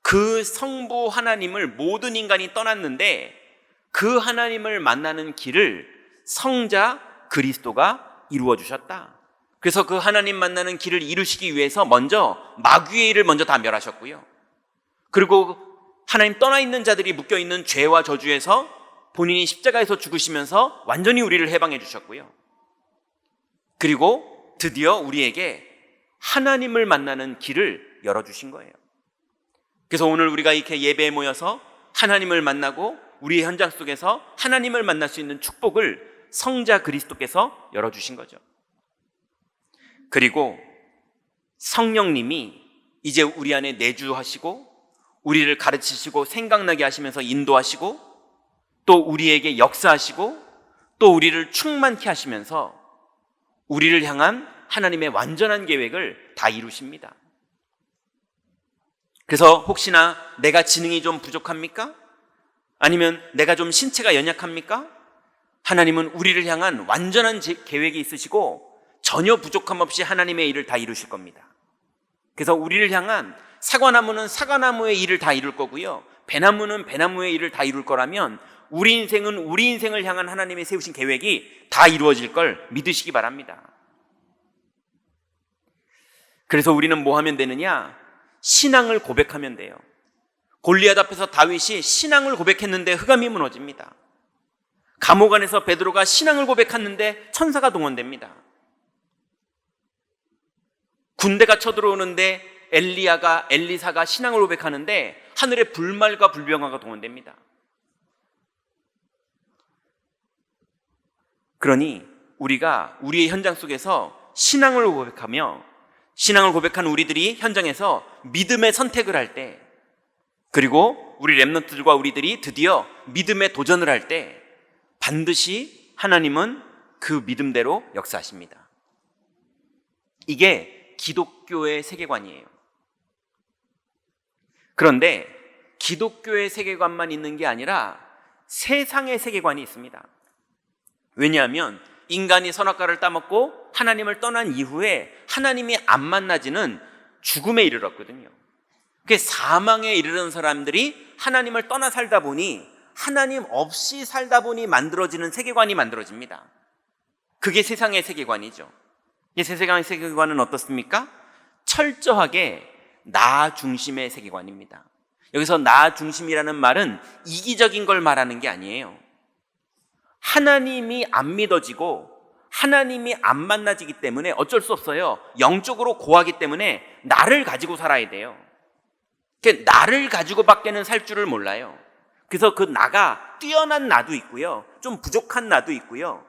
그 성부 하나님을 모든 인간이 떠났는데 그 하나님을 만나는 길을 성자 그리스도가 이루어 주셨다. 그래서 그 하나님 만나는 길을 이루시기 위해서 먼저 마귀의 일을 먼저 다 멸하셨고요. 그리고 하나님 떠나 있는 자들이 묶여 있는 죄와 저주에서 본인이 십자가에서 죽으시면서 완전히 우리를 해방해 주셨고요. 그리고 드디어 우리에게 하나님을 만나는 길을 열어주신 거예요. 그래서 오늘 우리가 이렇게 예배에 모여서 하나님을 만나고 우리의 현장 속에서 하나님을 만날 수 있는 축복을 성자 그리스도께서 열어주신 거죠. 그리고 성령님이 이제 우리 안에 내주하시고 우리를 가르치시고 생각나게 하시면서 인도하시고 또 우리에게 역사하시고 또 우리를 충만케 하시면서 우리를 향한 하나님의 완전한 계획을 다 이루십니다. 그래서 혹시나 내가 지능이 좀 부족합니까? 아니면 내가 좀 신체가 연약합니까? 하나님은 우리를 향한 완전한 계획이 있으시고 전혀 부족함 없이 하나님의 일을 다 이루실 겁니다. 그래서 우리를 향한 사과나무는 사과나무의 일을 다 이룰 거고요. 배나무는 배나무의 일을 다 이룰 거라면 우리 인생은 우리 인생을 향한 하나님의 세우신 계획이 다 이루어질 걸 믿으시기 바랍니다. 그래서 우리는 뭐 하면 되느냐? 신앙을 고백하면 돼요. 골리앗 앞에서 다윗이 신앙을 고백했는데 흑암이 무너집니다. 감옥 안에서 베드로가 신앙을 고백했는데 천사가 동원됩니다. 군대가 쳐들어오는데 엘리사가 신앙을 고백하는데 하늘에 불말과 불병화가 동원됩니다. 그러니 우리가 우리의 현장 속에서 신앙을 고백하며 신앙을 고백한 우리들이 현장에서 믿음의 선택을 할 때, 그리고 우리 렘넌트들과 우리들이 드디어 믿음의 도전을 할 때 반드시 하나님은 그 믿음대로 역사하십니다. 이게 기독교의 세계관이에요. 그런데 기독교의 세계관만 있는 게 아니라 세상의 세계관이 있습니다. 왜냐하면 인간이 선악과를 따먹고 하나님을 떠난 이후에 하나님이 안 만나지는 죽음에 이르렀거든요. 그 사망에 이르는 사람들이 하나님을 떠나 살다 보니, 하나님 없이 살다 보니 만들어지는 세계관이 만들어집니다. 그게 세상의 세계관이죠. 이 세상의 세계관은 어떻습니까? 철저하게 나 중심의 세계관입니다. 여기서 나 중심이라는 말은 이기적인 걸 말하는 게 아니에요. 하나님이 안 믿어지고 하나님이 안 만나지기 때문에 어쩔 수 없어요. 영적으로 고하기 때문에 나를 가지고 살아야 돼요. 나를 가지고밖에는 살 줄을 몰라요. 그래서 그 나가 뛰어난 나도 있고요, 좀 부족한 나도 있고요.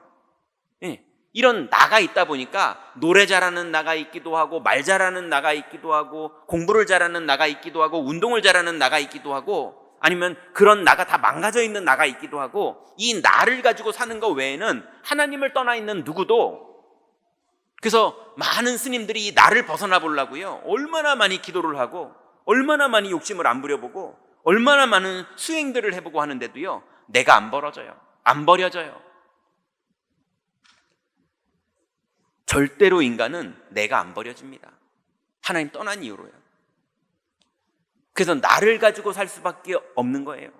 이런 나가 있다 보니까 노래 잘하는 나가 있기도 하고, 말 잘하는 나가 있기도 하고, 공부를 잘하는 나가 있기도 하고, 운동을 잘하는 나가 있기도 하고, 아니면 그런 나가 다 망가져 있는 나가 있기도 하고, 이 나를 가지고 사는 것 외에는 하나님을 떠나 있는 누구도. 그래서 많은 스님들이 이 나를 벗어나 보려고요, 얼마나 많이 기도를 하고 얼마나 많이 욕심을 안 부려보고 얼마나 많은 수행들을 해보고 하는데도요, 내가 안 버려져요. 절대로 인간은 내가 안 버려집니다. 하나님 떠난 이후로요. 그래서 나를 가지고 살 수밖에 없는 거예요.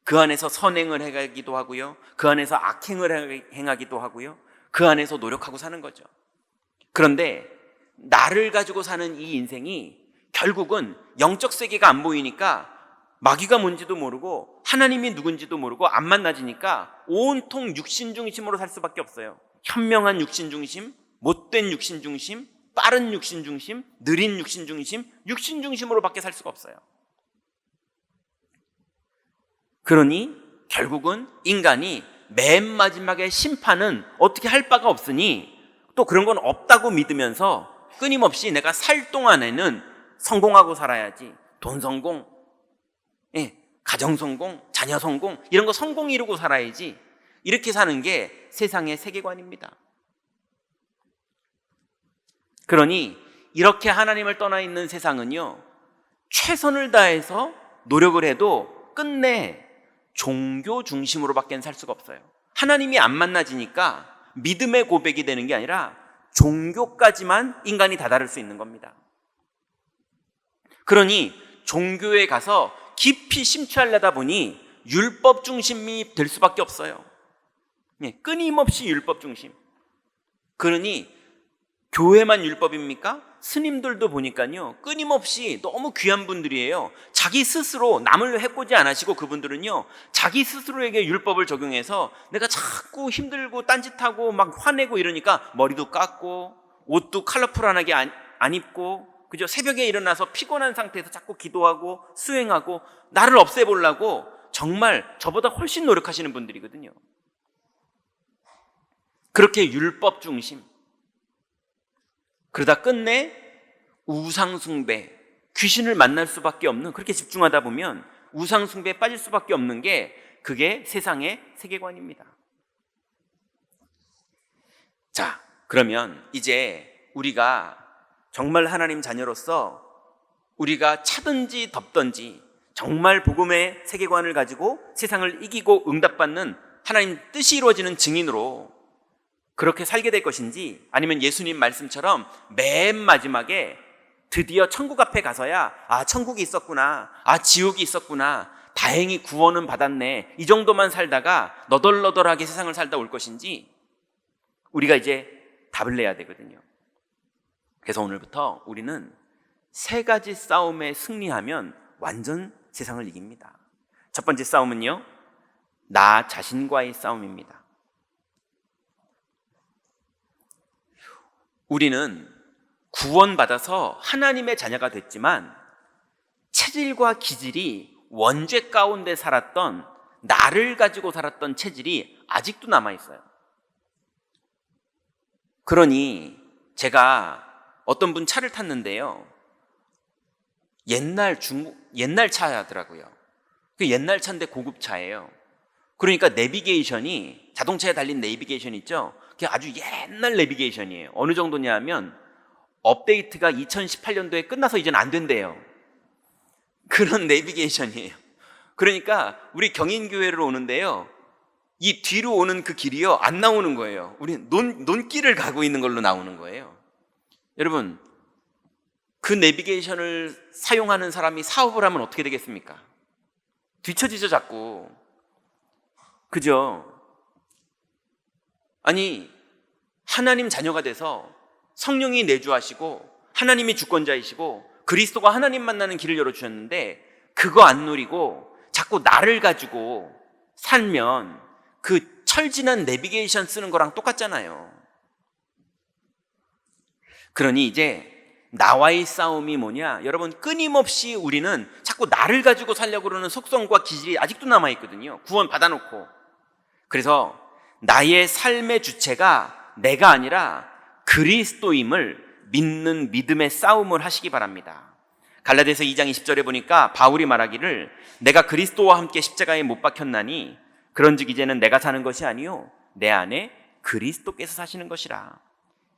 그 안에서 선행을 행하기도 하고요, 그 안에서 악행을 행하기도 하고요, 그 안에서 노력하고 사는 거죠. 그런데 나를 가지고 사는 이 인생이 결국은 영적 세계가 안 보이니까 마귀가 뭔지도 모르고 하나님이 누군지도 모르고 안 만나지니까 온통 육신 중심으로 살 수밖에 없어요. 현명한 육신 중심, 못된 육신 중심, 빠른 육신 중심, 느린 육신 중심, 육신 중심으로밖에 살 수가 없어요. 그러니 결국은 인간이 맨 마지막에 심판은 어떻게 할 바가 없으니 또 그런 건 없다고 믿으면서 끊임없이 내가 살 동안에는 성공하고 살아야지. 돈 성공, 가정 성공, 자녀 성공, 이런 거 성공 이루고 살아야지. 이렇게 사는 게 세상의 세계관입니다. 그러니 이렇게 하나님을 떠나 있는 세상은요, 최선을 다해서 노력을 해도 끝내 종교 중심으로밖에 살 수가 없어요. 하나님이 안 만나지니까 믿음의 고백이 되는 게 아니라 종교까지만 인간이 다다를 수 있는 겁니다. 그러니 종교에 가서 깊이 심취하려다 보니 율법 중심이 될 수밖에 없어요. 끊임없이 율법 중심. 그러니 교회만 율법입니까? 스님들도 보니까요, 끊임없이 너무 귀한 분들이에요. 자기 스스로 남을 해코지 안 하시고 그분들은요, 자기 스스로에게 율법을 적용해서 내가 자꾸 힘들고 딴짓하고 막 화내고 이러니까 머리도 깎고 옷도 컬러풀하게 안 입고, 그죠? 새벽에 일어나서 피곤한 상태에서 자꾸 기도하고 수행하고 나를 없애보려고 정말 저보다 훨씬 노력하시는 분들이거든요. 그렇게 율법 중심. 그러다 끝내 우상숭배, 귀신을 만날 수밖에 없는, 그렇게 집중하다 보면 우상숭배에 빠질 수밖에 없는 게 그게 세상의 세계관입니다. 자, 그러면 이제 우리가 정말 하나님 자녀로서 우리가 차든지 덥든지 정말 복음의 세계관을 가지고 세상을 이기고 응답받는 하나님 뜻이 이루어지는 증인으로 그렇게 살게 될 것인지, 아니면 예수님 말씀처럼 맨 마지막에 드디어 천국 앞에 가서야 천국이 있었구나, 지옥이 있었구나, 다행히 구원은 받았네, 이 정도만 살다가 너덜너덜하게 세상을 살다 올 것인지 우리가 이제 답을 내야 되거든요. 그래서 오늘부터 우리는 3가지 싸움에 승리하면 완전 세상을 이깁니다. 첫 번째 싸움은요, 나 자신과의 싸움입니다. 우리는 구원받아서 하나님의 자녀가 됐지만 체질과 기질이 원죄 가운데 살았던, 나를 가지고 살았던 체질이 아직도 남아있어요. 그러니 제가 어떤 분 차를 탔는데요, 옛날 차더라고요. 그 옛날 차인데 고급 차예요. 그러니까 내비게이션이, 자동차에 달린 내비게이션 있죠? 그게 아주 옛날 내비게이션이에요. 어느 정도냐 하면 업데이트가 2018년도에 끝나서 이제는 안 된대요. 그런 내비게이션이에요. 그러니까 우리 경인교회를 오는데요, 이 뒤로 오는 그 길이요, 안 나오는 거예요. 우리 논길을 가고 있는 걸로 나오는 거예요. 여러분, 그 내비게이션을 사용하는 사람이 사업을 하면 어떻게 되겠습니까? 뒤처지죠, 자꾸. 그죠? 아니, 하나님 자녀가 돼서 성령이 내주하시고 하나님이 주권자이시고 그리스도가 하나님 만나는 길을 열어주셨는데 그거 안 누리고 자꾸 나를 가지고 살면 그 철진한 내비게이션 쓰는 거랑 똑같잖아요. 그러니 이제 나와의 싸움이 뭐냐? 여러분, 끊임없이 우리는 자꾸 나를 가지고 살려고 그러는 속성과 기질이 아직도 남아있거든요. 구원 받아놓고. 그래서 나의 삶의 주체가 내가 아니라 그리스도임을 믿는 믿음의 싸움을 하시기 바랍니다. 갈라디아서 2장 20절에 보니까 바울이 말하기를, 내가 그리스도와 함께 십자가에 못 박혔나니 그런즉 이제는 내가 사는 것이 아니요 내 안에 그리스도께서 사시는 것이라.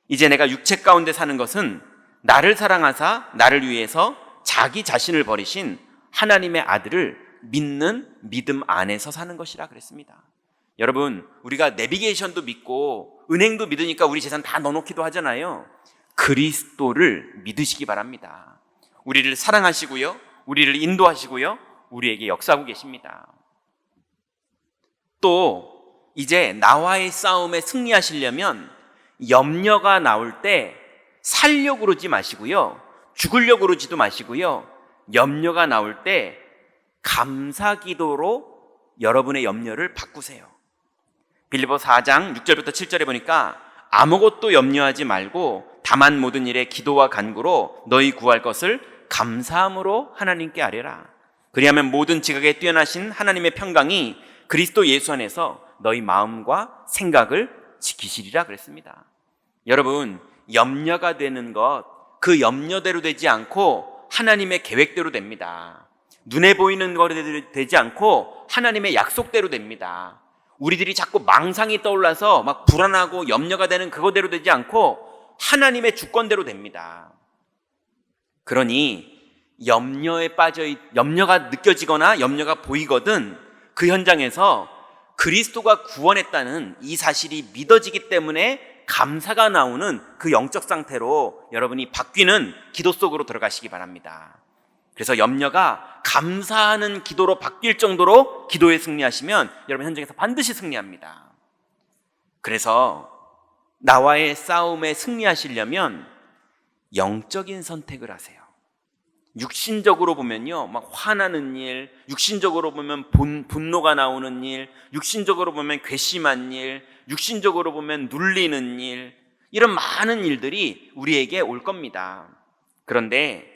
이제 내가 육체 가운데 사는 것은 나를 사랑하사 나를 위해서 자기 자신을 버리신 하나님의 아들을 믿는 믿음 안에서 사는 것이라 그랬습니다. 여러분, 우리가 내비게이션도 믿고 은행도 믿으니까 우리 재산 다 넣어놓기도 하잖아요. 그리스도를 믿으시기 바랍니다. 우리를 사랑하시고요, 우리를 인도하시고요, 우리에게 역사하고 계십니다. 또 이제 나와의 싸움에 승리하시려면 염려가 나올 때 살려고 그러지 마시고요, 죽으려고 그러지도 마시고요, 염려가 나올 때 감사기도로 여러분의 염려를 바꾸세요. 빌립보 4장 6절부터 7절에 보니까 아무것도 염려하지 말고 다만 모든 일에 기도와 간구로 너희 구할 것을 감사함으로 하나님께 아뢰라. 그리하면 모든 지각에 뛰어나신 하나님의 평강이 그리스도 예수 안에서 너희 마음과 생각을 지키시리라 그랬습니다. 여러분, 염려가 되는 것, 그 염려대로 되지 않고 하나님의 계획대로 됩니다. 눈에 보이는 거대로 되지 않고 하나님의 약속대로 됩니다. 우리들이 자꾸 망상이 떠올라서 막 불안하고 염려가 되는 그거대로 되지 않고 하나님의 주권대로 됩니다. 그러니 염려가 느껴지거나 염려가 보이거든 그 현장에서 그리스도가 구원했다는 이 사실이 믿어지기 때문에 감사가 나오는 그 영적 상태로 여러분이 바뀌는 기도 속으로 들어가시기 바랍니다. 그래서 염려가 감사하는 기도로 바뀔 정도로 기도에 승리하시면 여러분 현장에서 반드시 승리합니다. 그래서 나와의 싸움에 승리하시려면 영적인 선택을 하세요. 육신적으로 보면요, 막 화나는 일, 육신적으로 보면 분노가 나오는 일, 육신적으로 보면 괘씸한 일, 육신적으로 보면 눌리는 일, 이런 많은 일들이 우리에게 올 겁니다. 그런데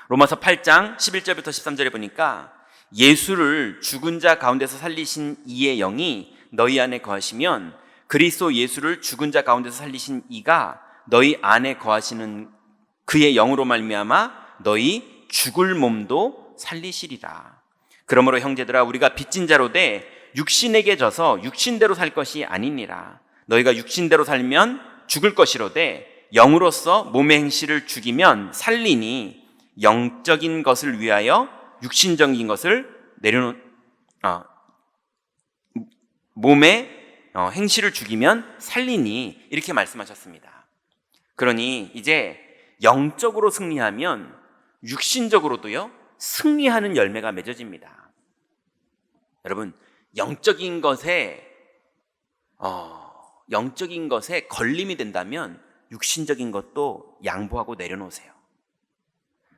로마서 8장 11절부터 13절에 보니까 예수를 죽은 자 가운데서 살리신 이의 영이 너희 안에 거하시면 그리스도 예수를 죽은 자 가운데서 살리신 이가 너희 안에 거하시는 그의 영으로 말미암아 너희 죽을 몸도 살리시리라. 그러므로 형제들아, 우리가 빚진 자로 돼 육신에게 져서 육신대로 살 것이 아니니라. 너희가 육신대로 살면 죽을 것이로되 영으로서 몸의 행실을 죽이면 살리니 영적인 것을 위하여 육신적인 것을 몸의 행실을 죽이면 살리니, 이렇게 말씀하셨습니다. 그러니 이제 영적으로 승리하면 육신적으로도요, 승리하는 열매가 맺어집니다. 여러분, 영적인 것에 걸림이 된다면 육신적인 것도 양보하고 내려놓으세요.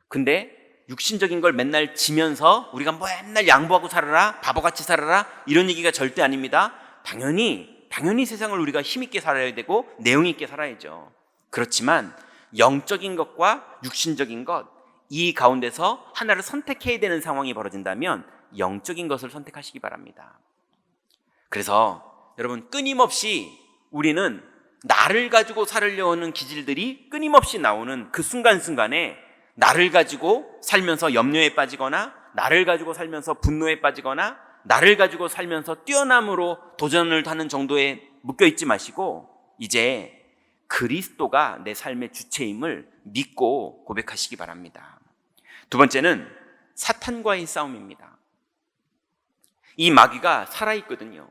근데 육신적인 걸 맨날 지면서 우리가 맨날 양보하고 살아라, 바보같이 살아라, 이런 얘기가 절대 아닙니다. 당연히 세상을 우리가 힘있게 살아야 되고 내용 있게 살아야죠. 그렇지만 영적인 것과 육신적인 것, 이 가운데서 하나를 선택해야 되는 상황이 벌어진다면 영적인 것을 선택하시기 바랍니다. 그래서 여러분, 끊임없이 우리는 나를 가지고 살으려는 기질들이 끊임없이 나오는 그 순간순간에 나를 가지고 살면서 염려에 빠지거나, 나를 가지고 살면서 분노에 빠지거나, 나를 가지고 살면서 뛰어남으로 도전을 하는 정도에 묶여있지 마시고 이제 그리스도가 내 삶의 주체임을 믿고 고백하시기 바랍니다. 두 번째는 사탄과의 싸움입니다. 이 마귀가 살아있거든요.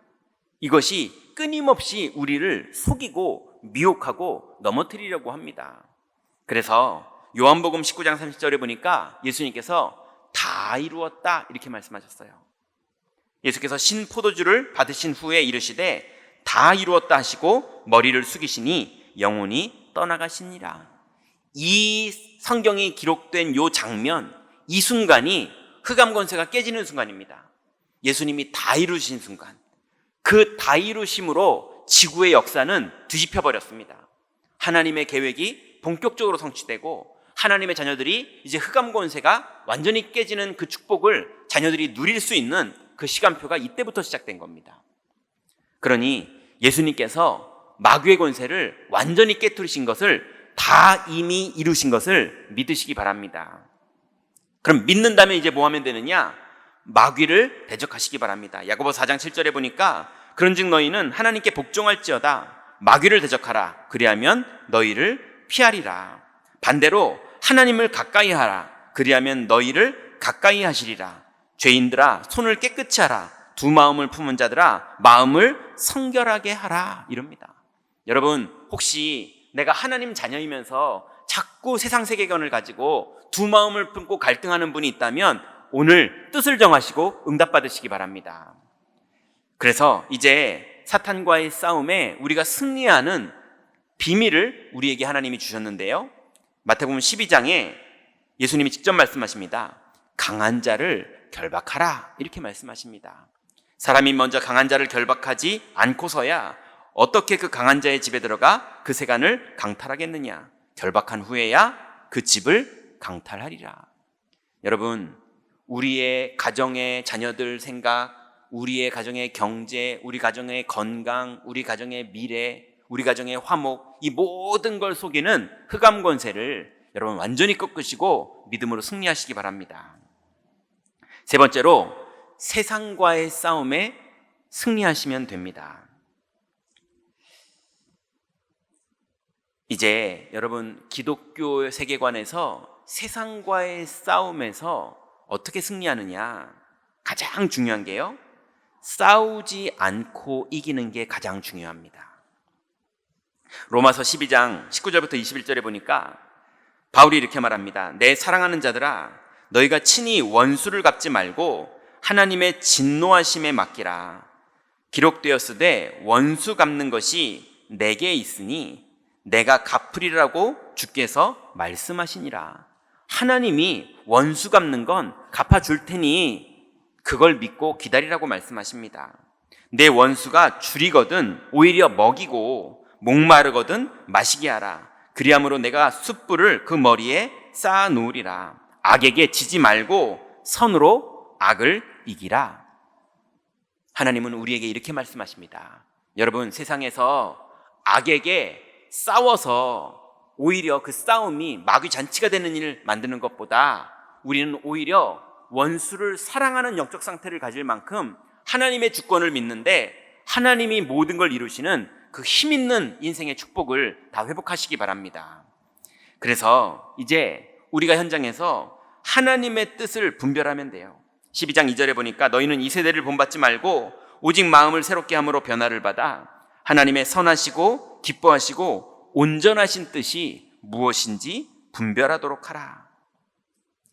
이것이 끊임없이 우리를 속이고 미혹하고 넘어뜨리려고 합니다. 그래서 요한복음 19장 30절에 보니까 예수님께서 다 이루었다 이렇게 말씀하셨어요. 예수께서 신포도주를 받으신 후에 이르시되 다 이루었다 하시고 머리를 숙이시니 영혼이 떠나가시니라. 이 성경이 기록된 요 장면, 이 순간이 흑암 권세가 깨지는 순간입니다. 예수님이 다 이루신 순간, 그 다 이루심으로 지구의 역사는 뒤집혀 버렸습니다. 하나님의 계획이 본격적으로 성취되고 하나님의 자녀들이 이제 흑암 권세가 완전히 깨지는 그 축복을 자녀들이 누릴 수 있는 그 시간표가 이때부터 시작된 겁니다. 그러니 예수님께서 마귀의 권세를 완전히 깨뜨리신 것을 다 이미 이루신 것을 믿으시기 바랍니다. 그럼 믿는다면 이제 뭐 하면 되느냐? 마귀를 대적하시기 바랍니다. 야고보 4장 7절에 보니까 그런즉 너희는 하나님께 복종할지어다 마귀를 대적하라 그리하면 너희를 피하리라. 반대로 하나님을 가까이 하라 그리하면 너희를 가까이 하시리라. 죄인들아 손을 깨끗이 하라 두 마음을 품은 자들아 마음을 성결하게 하라 이럽니다. 여러분, 혹시 내가 하나님 자녀이면서 자꾸 세상 세계관을 가지고 두 마음을 품고 갈등하는 분이 있다면 오늘 뜻을 정하시고 응답받으시기 바랍니다. 그래서 이제 사탄과의 싸움에 우리가 승리하는 비밀을 우리에게 하나님이 주셨는데요, 마태복음 12장에 예수님이 직접 말씀하십니다. 강한 자를 결박하라 이렇게 말씀하십니다. 사람이 먼저 강한 자를 결박하지 않고서야 어떻게 그 강한 자의 집에 들어가 그 세간을 강탈하겠느냐. 결박한 후에야 그 집을 강탈하리라. 여러분, 우리의 가정의 자녀들 생각, 우리의 가정의 경제, 우리 가정의 건강, 우리 가정의 미래, 우리 가정의 화목, 이 모든 걸 속이는 흑암 권세를 여러분 완전히 꺾으시고 믿음으로 승리하시기 바랍니다. 세 번째로 세상과의 싸움에 승리하시면 됩니다. 이제 여러분, 기독교 세계관에서 세상과의 싸움에서 어떻게 승리하느냐, 가장 중요한 게요, 싸우지 않고 이기는 게 가장 중요합니다. 로마서 12장 19절부터 21절에 보니까 바울이 이렇게 말합니다. 내 사랑하는 자들아 너희가 친히 원수를 갚지 말고 하나님의 진노하심에 맡기라. 기록되었으되 원수 갚는 것이 내게 있으니 내가 갚으리라고 주께서 말씀하시니라. 하나님이 원수 갚는 건 갚아줄 테니 그걸 믿고 기다리라고 말씀하십니다. 내 원수가 줄이거든 오히려 먹이고 목마르거든 마시게 하라. 그리함으로 내가 숯불을 그 머리에 쌓아 놓으리라. 악에게 지지 말고 선으로 악을 이기라. 하나님은 우리에게 이렇게 말씀하십니다. 여러분, 세상에서 악에게 싸워서 오히려 그 싸움이 마귀 잔치가 되는 일을 만드는 것보다 우리는 오히려 원수를 사랑하는 영적 상태를 가질 만큼 하나님의 주권을 믿는데 하나님이 모든 걸 이루시는 그 힘 있는 인생의 축복을 다 회복하시기 바랍니다. 그래서 이제 우리가 현장에서 하나님의 뜻을 분별하면 돼요. 12장 2절에 보니까 너희는 이 세대를 본받지 말고 오직 마음을 새롭게 함으로 변화를 받아 하나님의 선하시고 기뻐하시고 온전하신 뜻이 무엇인지 분별하도록 하라.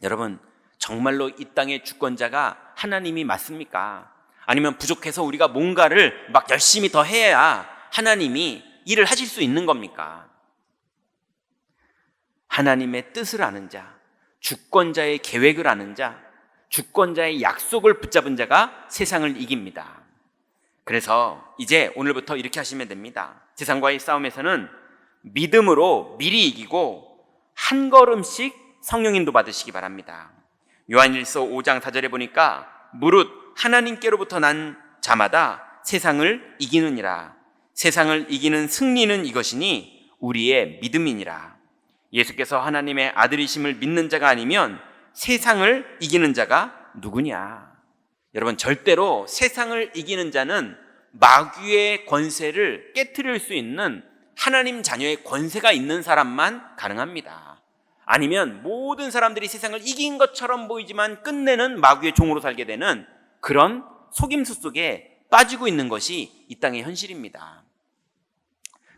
여러분, 정말로 이 땅의 주권자가 하나님이 맞습니까? 아니면 부족해서 우리가 뭔가를 막 열심히 더 해야 하나님이 일을 하실 수 있는 겁니까? 하나님의 뜻을 아는 자, 주권자의 계획을 아는 자, 주권자의 약속을 붙잡은 자가 세상을 이깁니다. 그래서 이제 오늘부터 이렇게 하시면 됩니다. 세상과의 싸움에서는 믿음으로 미리 이기고 한 걸음씩 성령 인도 받으시기 바랍니다. 요한일서 5장 4절에 보니까 무릇 하나님께로부터 난 자마다 세상을 이기느니라. 세상을 이기는 승리는 이것이니 우리의 믿음이니라. 예수께서 하나님의 아들이심을 믿는 자가 아니면 세상을 이기는 자가 누구냐? 여러분, 절대로 세상을 이기는 자는 마귀의 권세를 깨트릴 수 있는 하나님 자녀의 권세가 있는 사람만 가능합니다. 아니면 모든 사람들이 세상을 이긴 것처럼 보이지만 끝내는 마귀의 종으로 살게 되는 그런 속임수 속에 빠지고 있는 것이 이 땅의 현실입니다.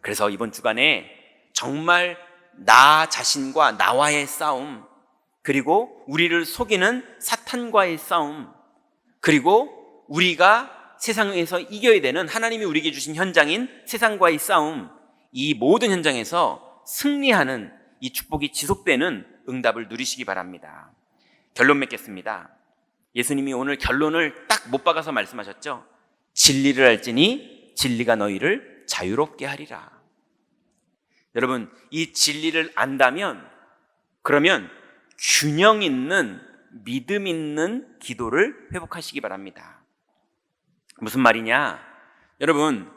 그래서 이번 주간에 정말 나 자신과 나와의 싸움, 그리고 우리를 속이는 사탄과의 싸움, 그리고 우리가 세상에서 이겨야 되는 하나님이 우리에게 주신 현장인 세상과의 싸움, 이 모든 현장에서 승리하는 이 축복이 지속되는 응답을 누리시기 바랍니다. 결론 맺겠습니다. 예수님이 오늘 결론을 딱 못 박아서 말씀하셨죠. 진리를 알지니 진리가 너희를 자유롭게 하리라. 여러분, 이 진리를 안다면 그러면 균형 있는 믿음 있는 기도를 회복하시기 바랍니다. 무슨 말이냐? 여러분,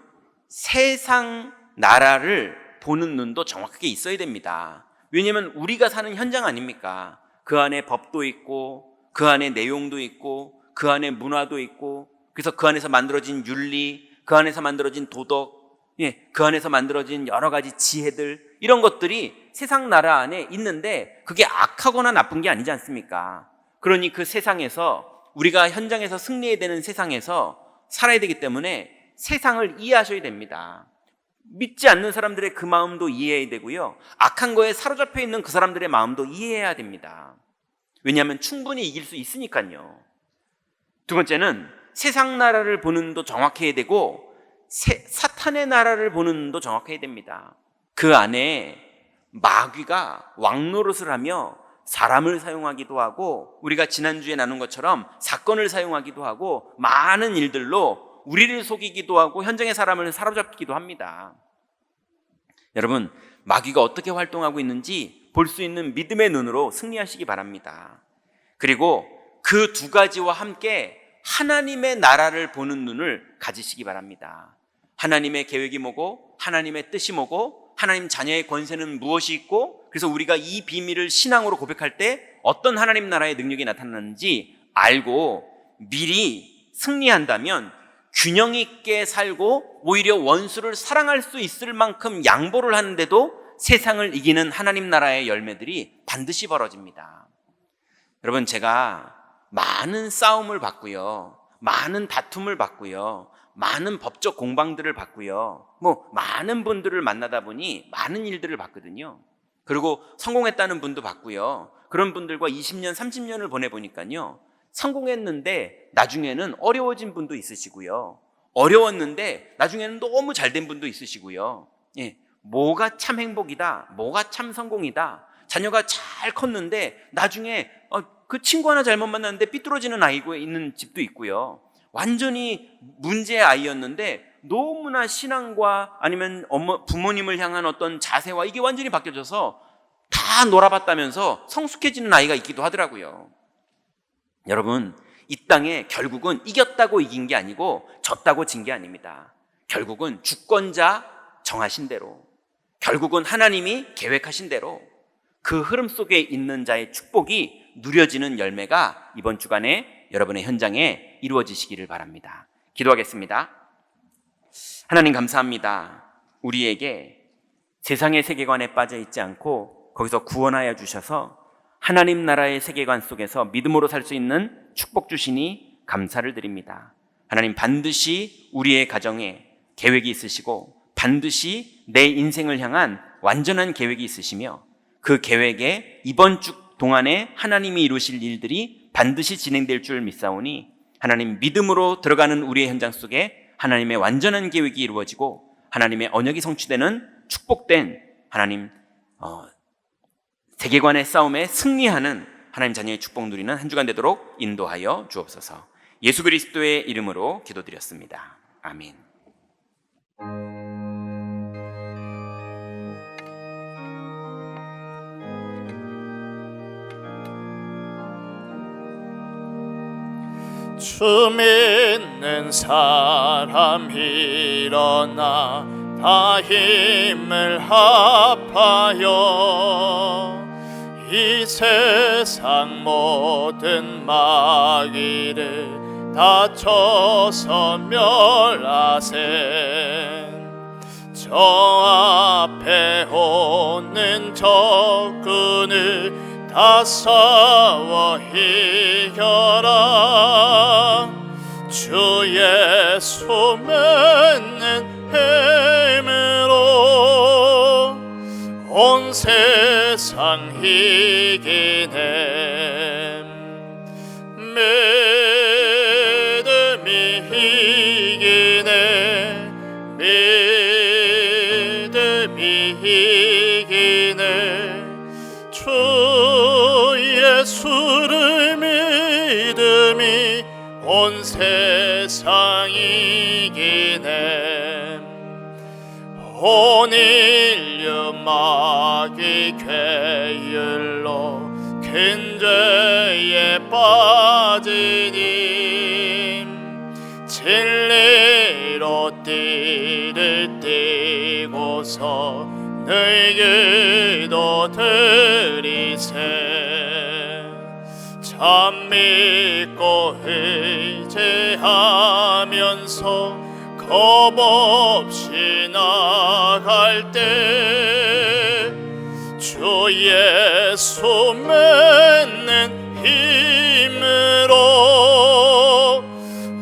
세상 나라를 보는 눈도 정확하게 있어야 됩니다. 왜냐하면 우리가 사는 현장 아닙니까? 그 안에 법도 있고 그 안에 내용도 있고 그 안에 문화도 있고, 그래서 그 안에서 만들어진 윤리, 그 안에서 만들어진 도덕, 그 안에서 만들어진 여러 가지 지혜들, 이런 것들이 세상 나라 안에 있는데 그게 악하거나 나쁜 게 아니지 않습니까? 그러니 그 세상에서 우리가 현장에서 승리해야 되는 세상에서 살아야 되기 때문에 세상을 이해하셔야 됩니다. 믿지 않는 사람들의 그 마음도 이해해야 되고요, 악한 거에 사로잡혀 있는 그 사람들의 마음도 이해해야 됩니다. 왜냐하면 충분히 이길 수 있으니까요. 두 번째는 세상 나라를 보는 눈도 정확해야 되고 사탄의 나라를 보는 눈도 정확해야 됩니다. 그 안에 마귀가 왕노릇을 하며 사람을 사용하기도 하고, 우리가 지난주에 나눈 것처럼 사건을 사용하기도 하고, 많은 일들로 우리를 속이기도 하고 현장의 사람을 사로잡기도 합니다. 여러분, 마귀가 어떻게 활동하고 있는지 볼 수 있는 믿음의 눈으로 승리하시기 바랍니다. 그리고 그 두 가지와 함께 하나님의 나라를 보는 눈을 가지시기 바랍니다. 하나님의 계획이 뭐고, 하나님의 뜻이 뭐고, 하나님 자녀의 권세는 무엇이 있고, 그래서 우리가 이 비밀을 신앙으로 고백할 때 어떤 하나님 나라의 능력이 나타나는지 알고 미리 승리한다면 균형 있게 살고 오히려 원수를 사랑할 수 있을 만큼 양보를 하는데도 세상을 이기는 하나님 나라의 열매들이 반드시 벌어집니다. 여러분, 제가 많은 싸움을 받고요, 많은 다툼을 받고요, 많은 법적 공방들을 받고요, 많은 분들을 만나다 보니 많은 일들을 봤거든요. 그리고 성공했다는 분도 봤고요, 그런 분들과 20년, 30년을 보내보니까요, 성공했는데 나중에는 어려워진 분도 있으시고요, 어려웠는데 나중에는 너무 잘된 분도 있으시고요. 뭐가 참 행복이다, 뭐가 참 성공이다, 자녀가 잘 컸는데 나중에 그 친구 하나 잘못 만났는데 삐뚤어지는 아이가 있는 집도 있고요, 완전히 문제의 아이였는데 너무나 신앙과 아니면 부모님을 향한 어떤 자세와 이게 완전히 바뀌어져서 다 놀아봤다면서 성숙해지는 아이가 있기도 하더라고요. 여러분, 이 땅에 결국은 이겼다고 이긴 게 아니고 졌다고 진 게 아닙니다. 결국은 주권자 정하신 대로, 결국은 하나님이 계획하신 대로 그 흐름 속에 있는 자의 축복이 누려지는 열매가 이번 주간에 여러분의 현장에 이루어지시기를 바랍니다. 기도하겠습니다. 하나님, 감사합니다. 우리에게 세상의 세계관에 빠져 있지 않고 거기서 구원하여 주셔서 하나님 나라의 세계관 속에서 믿음으로 살 수 있는 축복 주시니 감사를 드립니다. 하나님, 반드시 우리의 가정에 계획이 있으시고 반드시 내 인생을 향한 완전한 계획이 있으시며 그 계획에 이번 주 동안에 하나님이 이루실 일들이 반드시 진행될 줄 믿사오니 하나님 믿음으로 들어가는 우리의 현장 속에 하나님의 완전한 계획이 이루어지고 하나님의 언약이 성취되는 축복된 하나님 세계관의 싸움에 승리하는 하나님 자녀의 축복 누리는 한 주간 되도록 인도하여 주옵소서. 예수 그리스도의 이름으로 기도드렸습니다. 아멘. 주 믿는 사람 일어나 다 힘을 합하여 이 세상 모든 마귀를 다 쳐서 멸하세. 저 앞에 오는 적군을 다 싸워 이겨라. 주 예수 믿는 힘으로 온 세상 이기네. 믿음이 이기네. 믿음이 이기네. 주 예수를 믿음이 온 세상 이기네. 온 인류 마귀 괴율로 큰 죄에 빠지니 진리로 띠를 띠고서 늘 기도드리세. 참 믿고 의지하면서 겁없이 나갈 때 주 예수 믿는 힘으로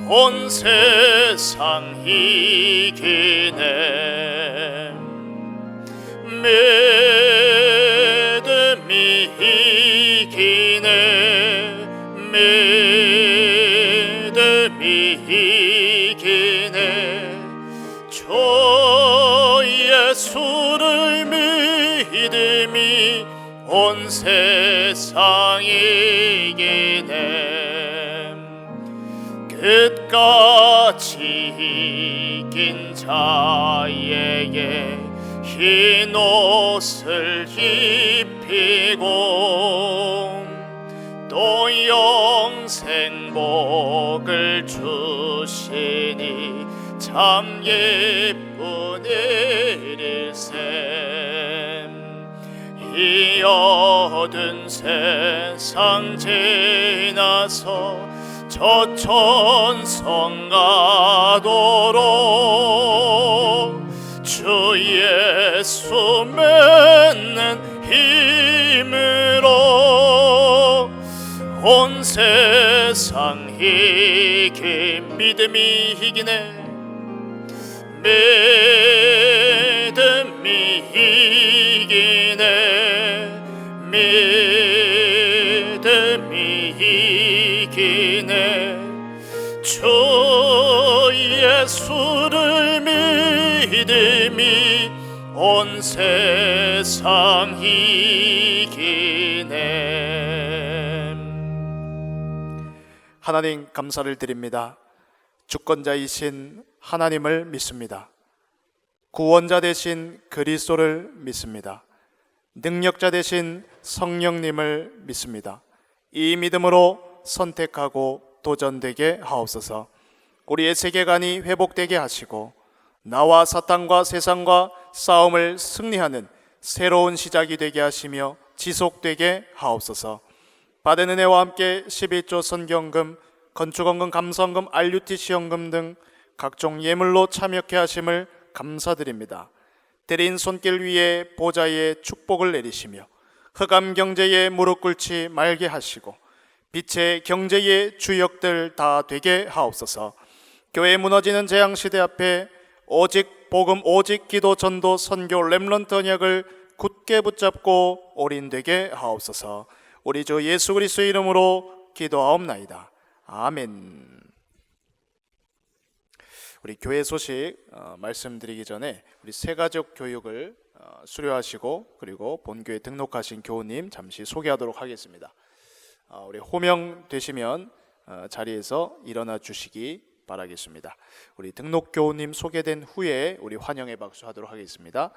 온 세상 이기네. 믿음이 이기네. 믿음이 이기네. 주 예수를 믿음이 온 세상 이기네. 끝까지 이긴 자에게 흰 옷을 입히고 또 영생 복을 주시니 참 기쁜 일일세. 이 어두운 세상 지나서 저 천성 가도록 주 예수 믿는 힘으로 온 세상 이기. 믿음이 이기네. 믿음이 이기네. 믿음이 이기네. 주 예수를 믿음이 온 세상 이기네. 하나님 감사를 드립니다. 주권자이신 하나님을 믿습니다. 구원자 되신 그리스도를 믿습니다. 능력자 되신 성령님을 믿습니다. 이 믿음으로 선택하고 도전되게 하옵소서. 우리의 세계관이 회복되게 하시고 나와 사탄과 세상과 싸움을 승리하는 새로운 시작이 되게 하시며 지속되게 하옵소서. 받은 은혜와 함께 11조 선경금, 건축원금, 감사원금, RUTC 연금 등 각종 예물로 참여케 하심을 감사드립니다. 드린 손길 위에 보좌의 축복을 내리시며 흑암 경제에 무릎 꿇지 말게 하시고 빛의 경제의 주역들 다 되게 하옵소서. 교회 무너지는 재앙시대 앞에 오직 복음, 오직 기도, 전도, 선교, 렘넌트 언약을 굳게 붙잡고 올인되게 하옵소서. 우리 주 예수 그리스도의 이름으로 기도하옵나이다. 아멘. 우리 교회 소식 말씀드리기 전에 우리 새가족 교육을 수료하시고 그리고 본교에 등록하신 교우님 잠시 소개하도록 하겠습니다. 우리 호명되시면 자리에서 일어나 주시기 바라겠습니다. 우리 등록 교우님 소개된 후에 우리 환영의 박수 하도록 하겠습니다.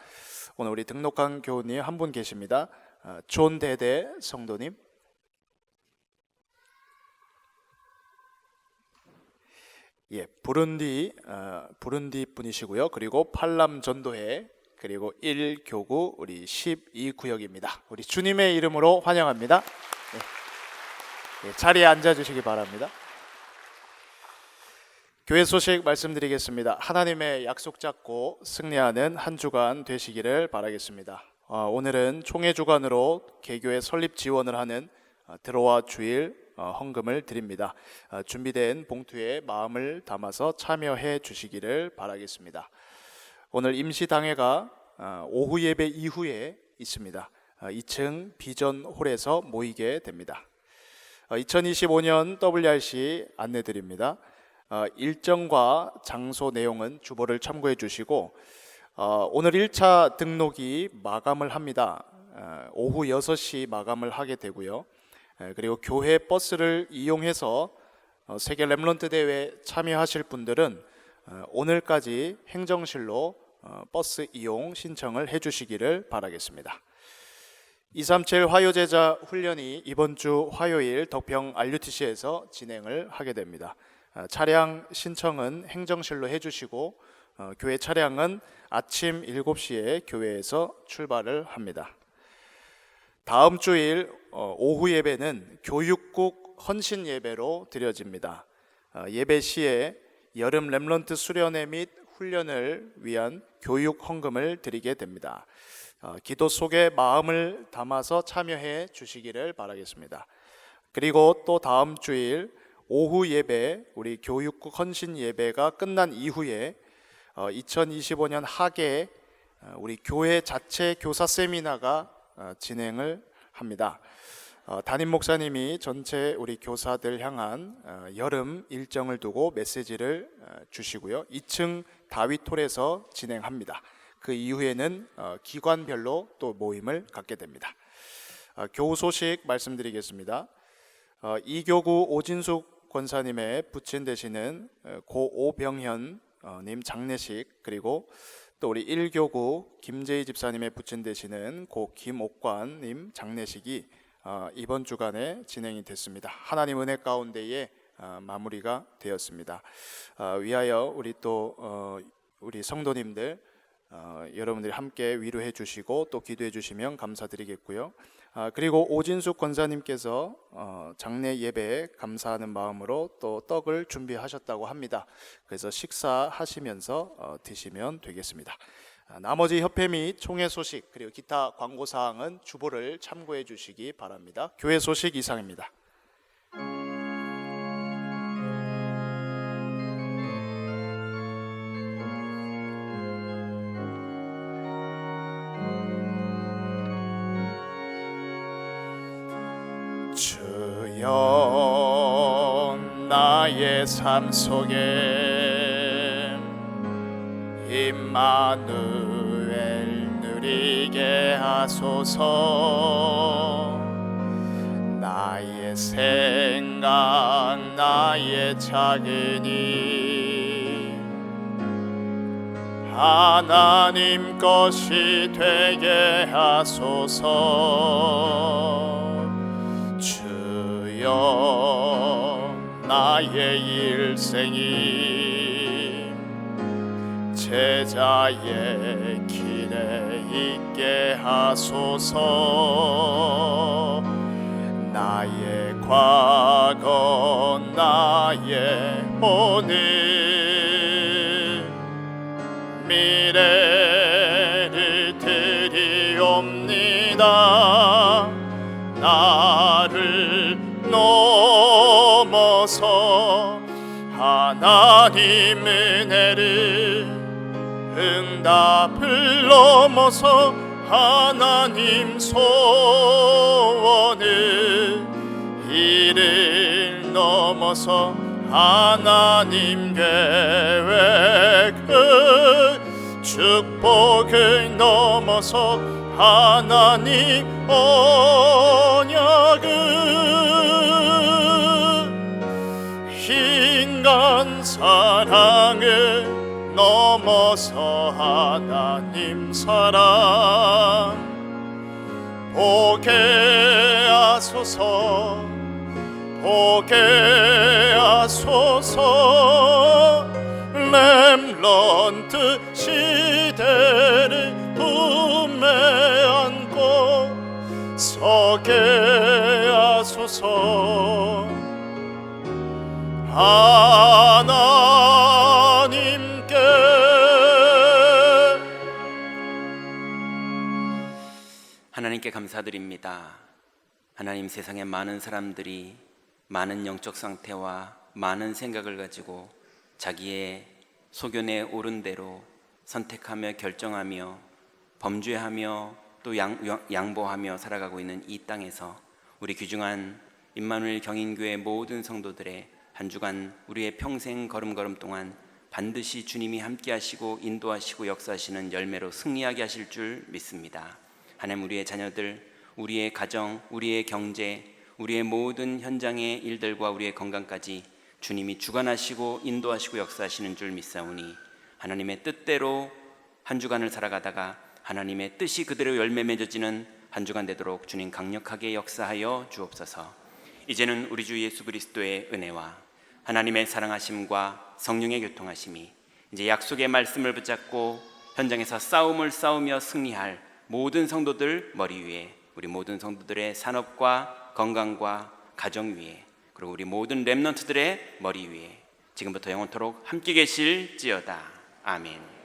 오늘 우리 등록한 교우님 한 분 계십니다. 존 대대 성도님. 예, 부룬디 분이시고요. 그리고 팔람 전도회 그리고 1교구 우리 12구역입니다. 우리 주님의 이름으로 환영합니다. 예, 자리에 앉아 주시기 바랍니다. 교회 소식 말씀드리겠습니다. 하나님의 약속 잡고 승리하는 한 주간 되시기를 바라겠습니다. 오늘은 총회 주간으로 개교의 설립 지원을 하는 들어와 주일 헌금을 드립니다. 준비된 봉투에 마음을 담아서 참여해 주시기를 바라겠습니다. 오늘 임시당회가 오후 예배 이후에 있습니다. 2층 비전홀에서 모이게 됩니다. 2025년 WRC 안내드립니다. 일정과 장소 내용은 주보를 참고해 주시고 오늘 1차 등록이 마감을 합니다. 오후 6시 마감을 하게 되고요. 그리고 교회 버스를 이용해서 세계 렘넌트 대회 참여하실 분들은 오늘까지 행정실로 버스 이용 신청을 해주시기를 바라겠습니다. 237 화요제자 훈련이 이번 주 화요일 덕평 RUTC에서 진행을 하게 됩니다. 차량 신청은 행정실로 해주시고 교회 차량은 아침 7시에 교회에서 출발을 합니다. 다음 주일 오후 예배는 교육국 헌신 예배로 드려집니다. 예배 시에 여름 렘넌트 수련회 및 훈련을 위한 교육 헌금을 드리게 됩니다. 기도 속에 마음을 담아서 참여해 주시기를 바라겠습니다. 그리고 또 다음 주일 오후 예배 우리 교육국 헌신 예배가 끝난 이후에 2025년 하계 우리 교회 자체 교사 세미나가 진행을 합니다. 담임 목사님이 전체 우리 교사들 향한 여름 일정을 두고 메시지를 주시고요. 2층 다윗홀에서 진행합니다. 그 이후에는 기관별로 또 모임을 갖게 됩니다. 교우 소식 말씀드리겠습니다. 2교구 오진숙 권사님의 부친 되시는 고 오병현 님 장례식 그리고 또 우리 1교구 김재희 집사님의 부친 되시는 고 김옥관 님 장례식이 이번 주간에 진행이 됐습니다. 하나님 은혜 가운데에 마무리가 되었습니다. 위하여 우리 또 우리 성도님들 여러분들이 함께 위로해 주시고 또 기도해 주시면 감사드리겠고요. 그리고 오진숙 권사님께서 장례 예배에 감사하는 마음으로 또 떡을 준비하셨다고 합니다. 그래서 식사하시면서 드시면 되겠습니다. 나머지 협회 및 총회 소식 그리고 기타 광고 사항은 주보를 참고해 주시기 바랍니다. 교회 소식 이상입니다. 주여 나의 삶 속에 임마누엘 누리게 하소서. 나의 생각 나의 작은 일 하나님 것이 되게 하소서. 주여 나의 일생이 제자의 길에 있게 하소서. 나의 과거 나의 오늘 미래를 드리옵니다. 나를 넘어서 하나님 은혜를 응답을 넘어서 하나님 소원을 이를 넘어서 하나님 계획을 축복을 넘어서 하나님 언약을 인간 사랑을 넘어서 하나님 사랑 보게 하소서 보게 하소서 렘넌트 시대를 품에 안고 서게 하소서 하나님께 하나님께 감사드립니다. 하나님, 세상에 많은 사람들이 많은 영적 상태와 많은 생각을 가지고 자기의 소견에 옳은 대로 선택하며 결정하며 범죄하며 또 양보하며 살아가고 있는 이 땅에서 우리 귀중한 임마누엘 경인교회 모든 성도들의 한 주간 우리의 평생 걸음걸음 동안 반드시 주님이 함께 하시고 인도하시고 역사하시는 열매로 승리하게 하실 줄 믿습니다. 하나님, 우리의 자녀들, 우리의 가정, 우리의 경제, 우리의 모든 현장의 일들과 우리의 건강까지 주님이 주관하시고 인도하시고 역사하시는 줄 믿사오니 하나님의 뜻대로 한 주간을 살아가다가 하나님의 뜻이 그대로 열매 맺어지는 한 주간 되도록 주님 강력하게 역사하여 주옵소서. 이제는 우리 주 예수 그리스도의 은혜와 하나님의 사랑하심과 성령의 교통하심이 이제 약속의 말씀을 붙잡고 현장에서 싸움을 싸우며 승리할 모든 성도들 머리 위에, 우리 모든 성도들의 산업과 건강과 가정 위에, 그리고 우리 모든 렘넌트들의 머리 위에 지금부터 영원토록 함께 계실지어다. 아멘.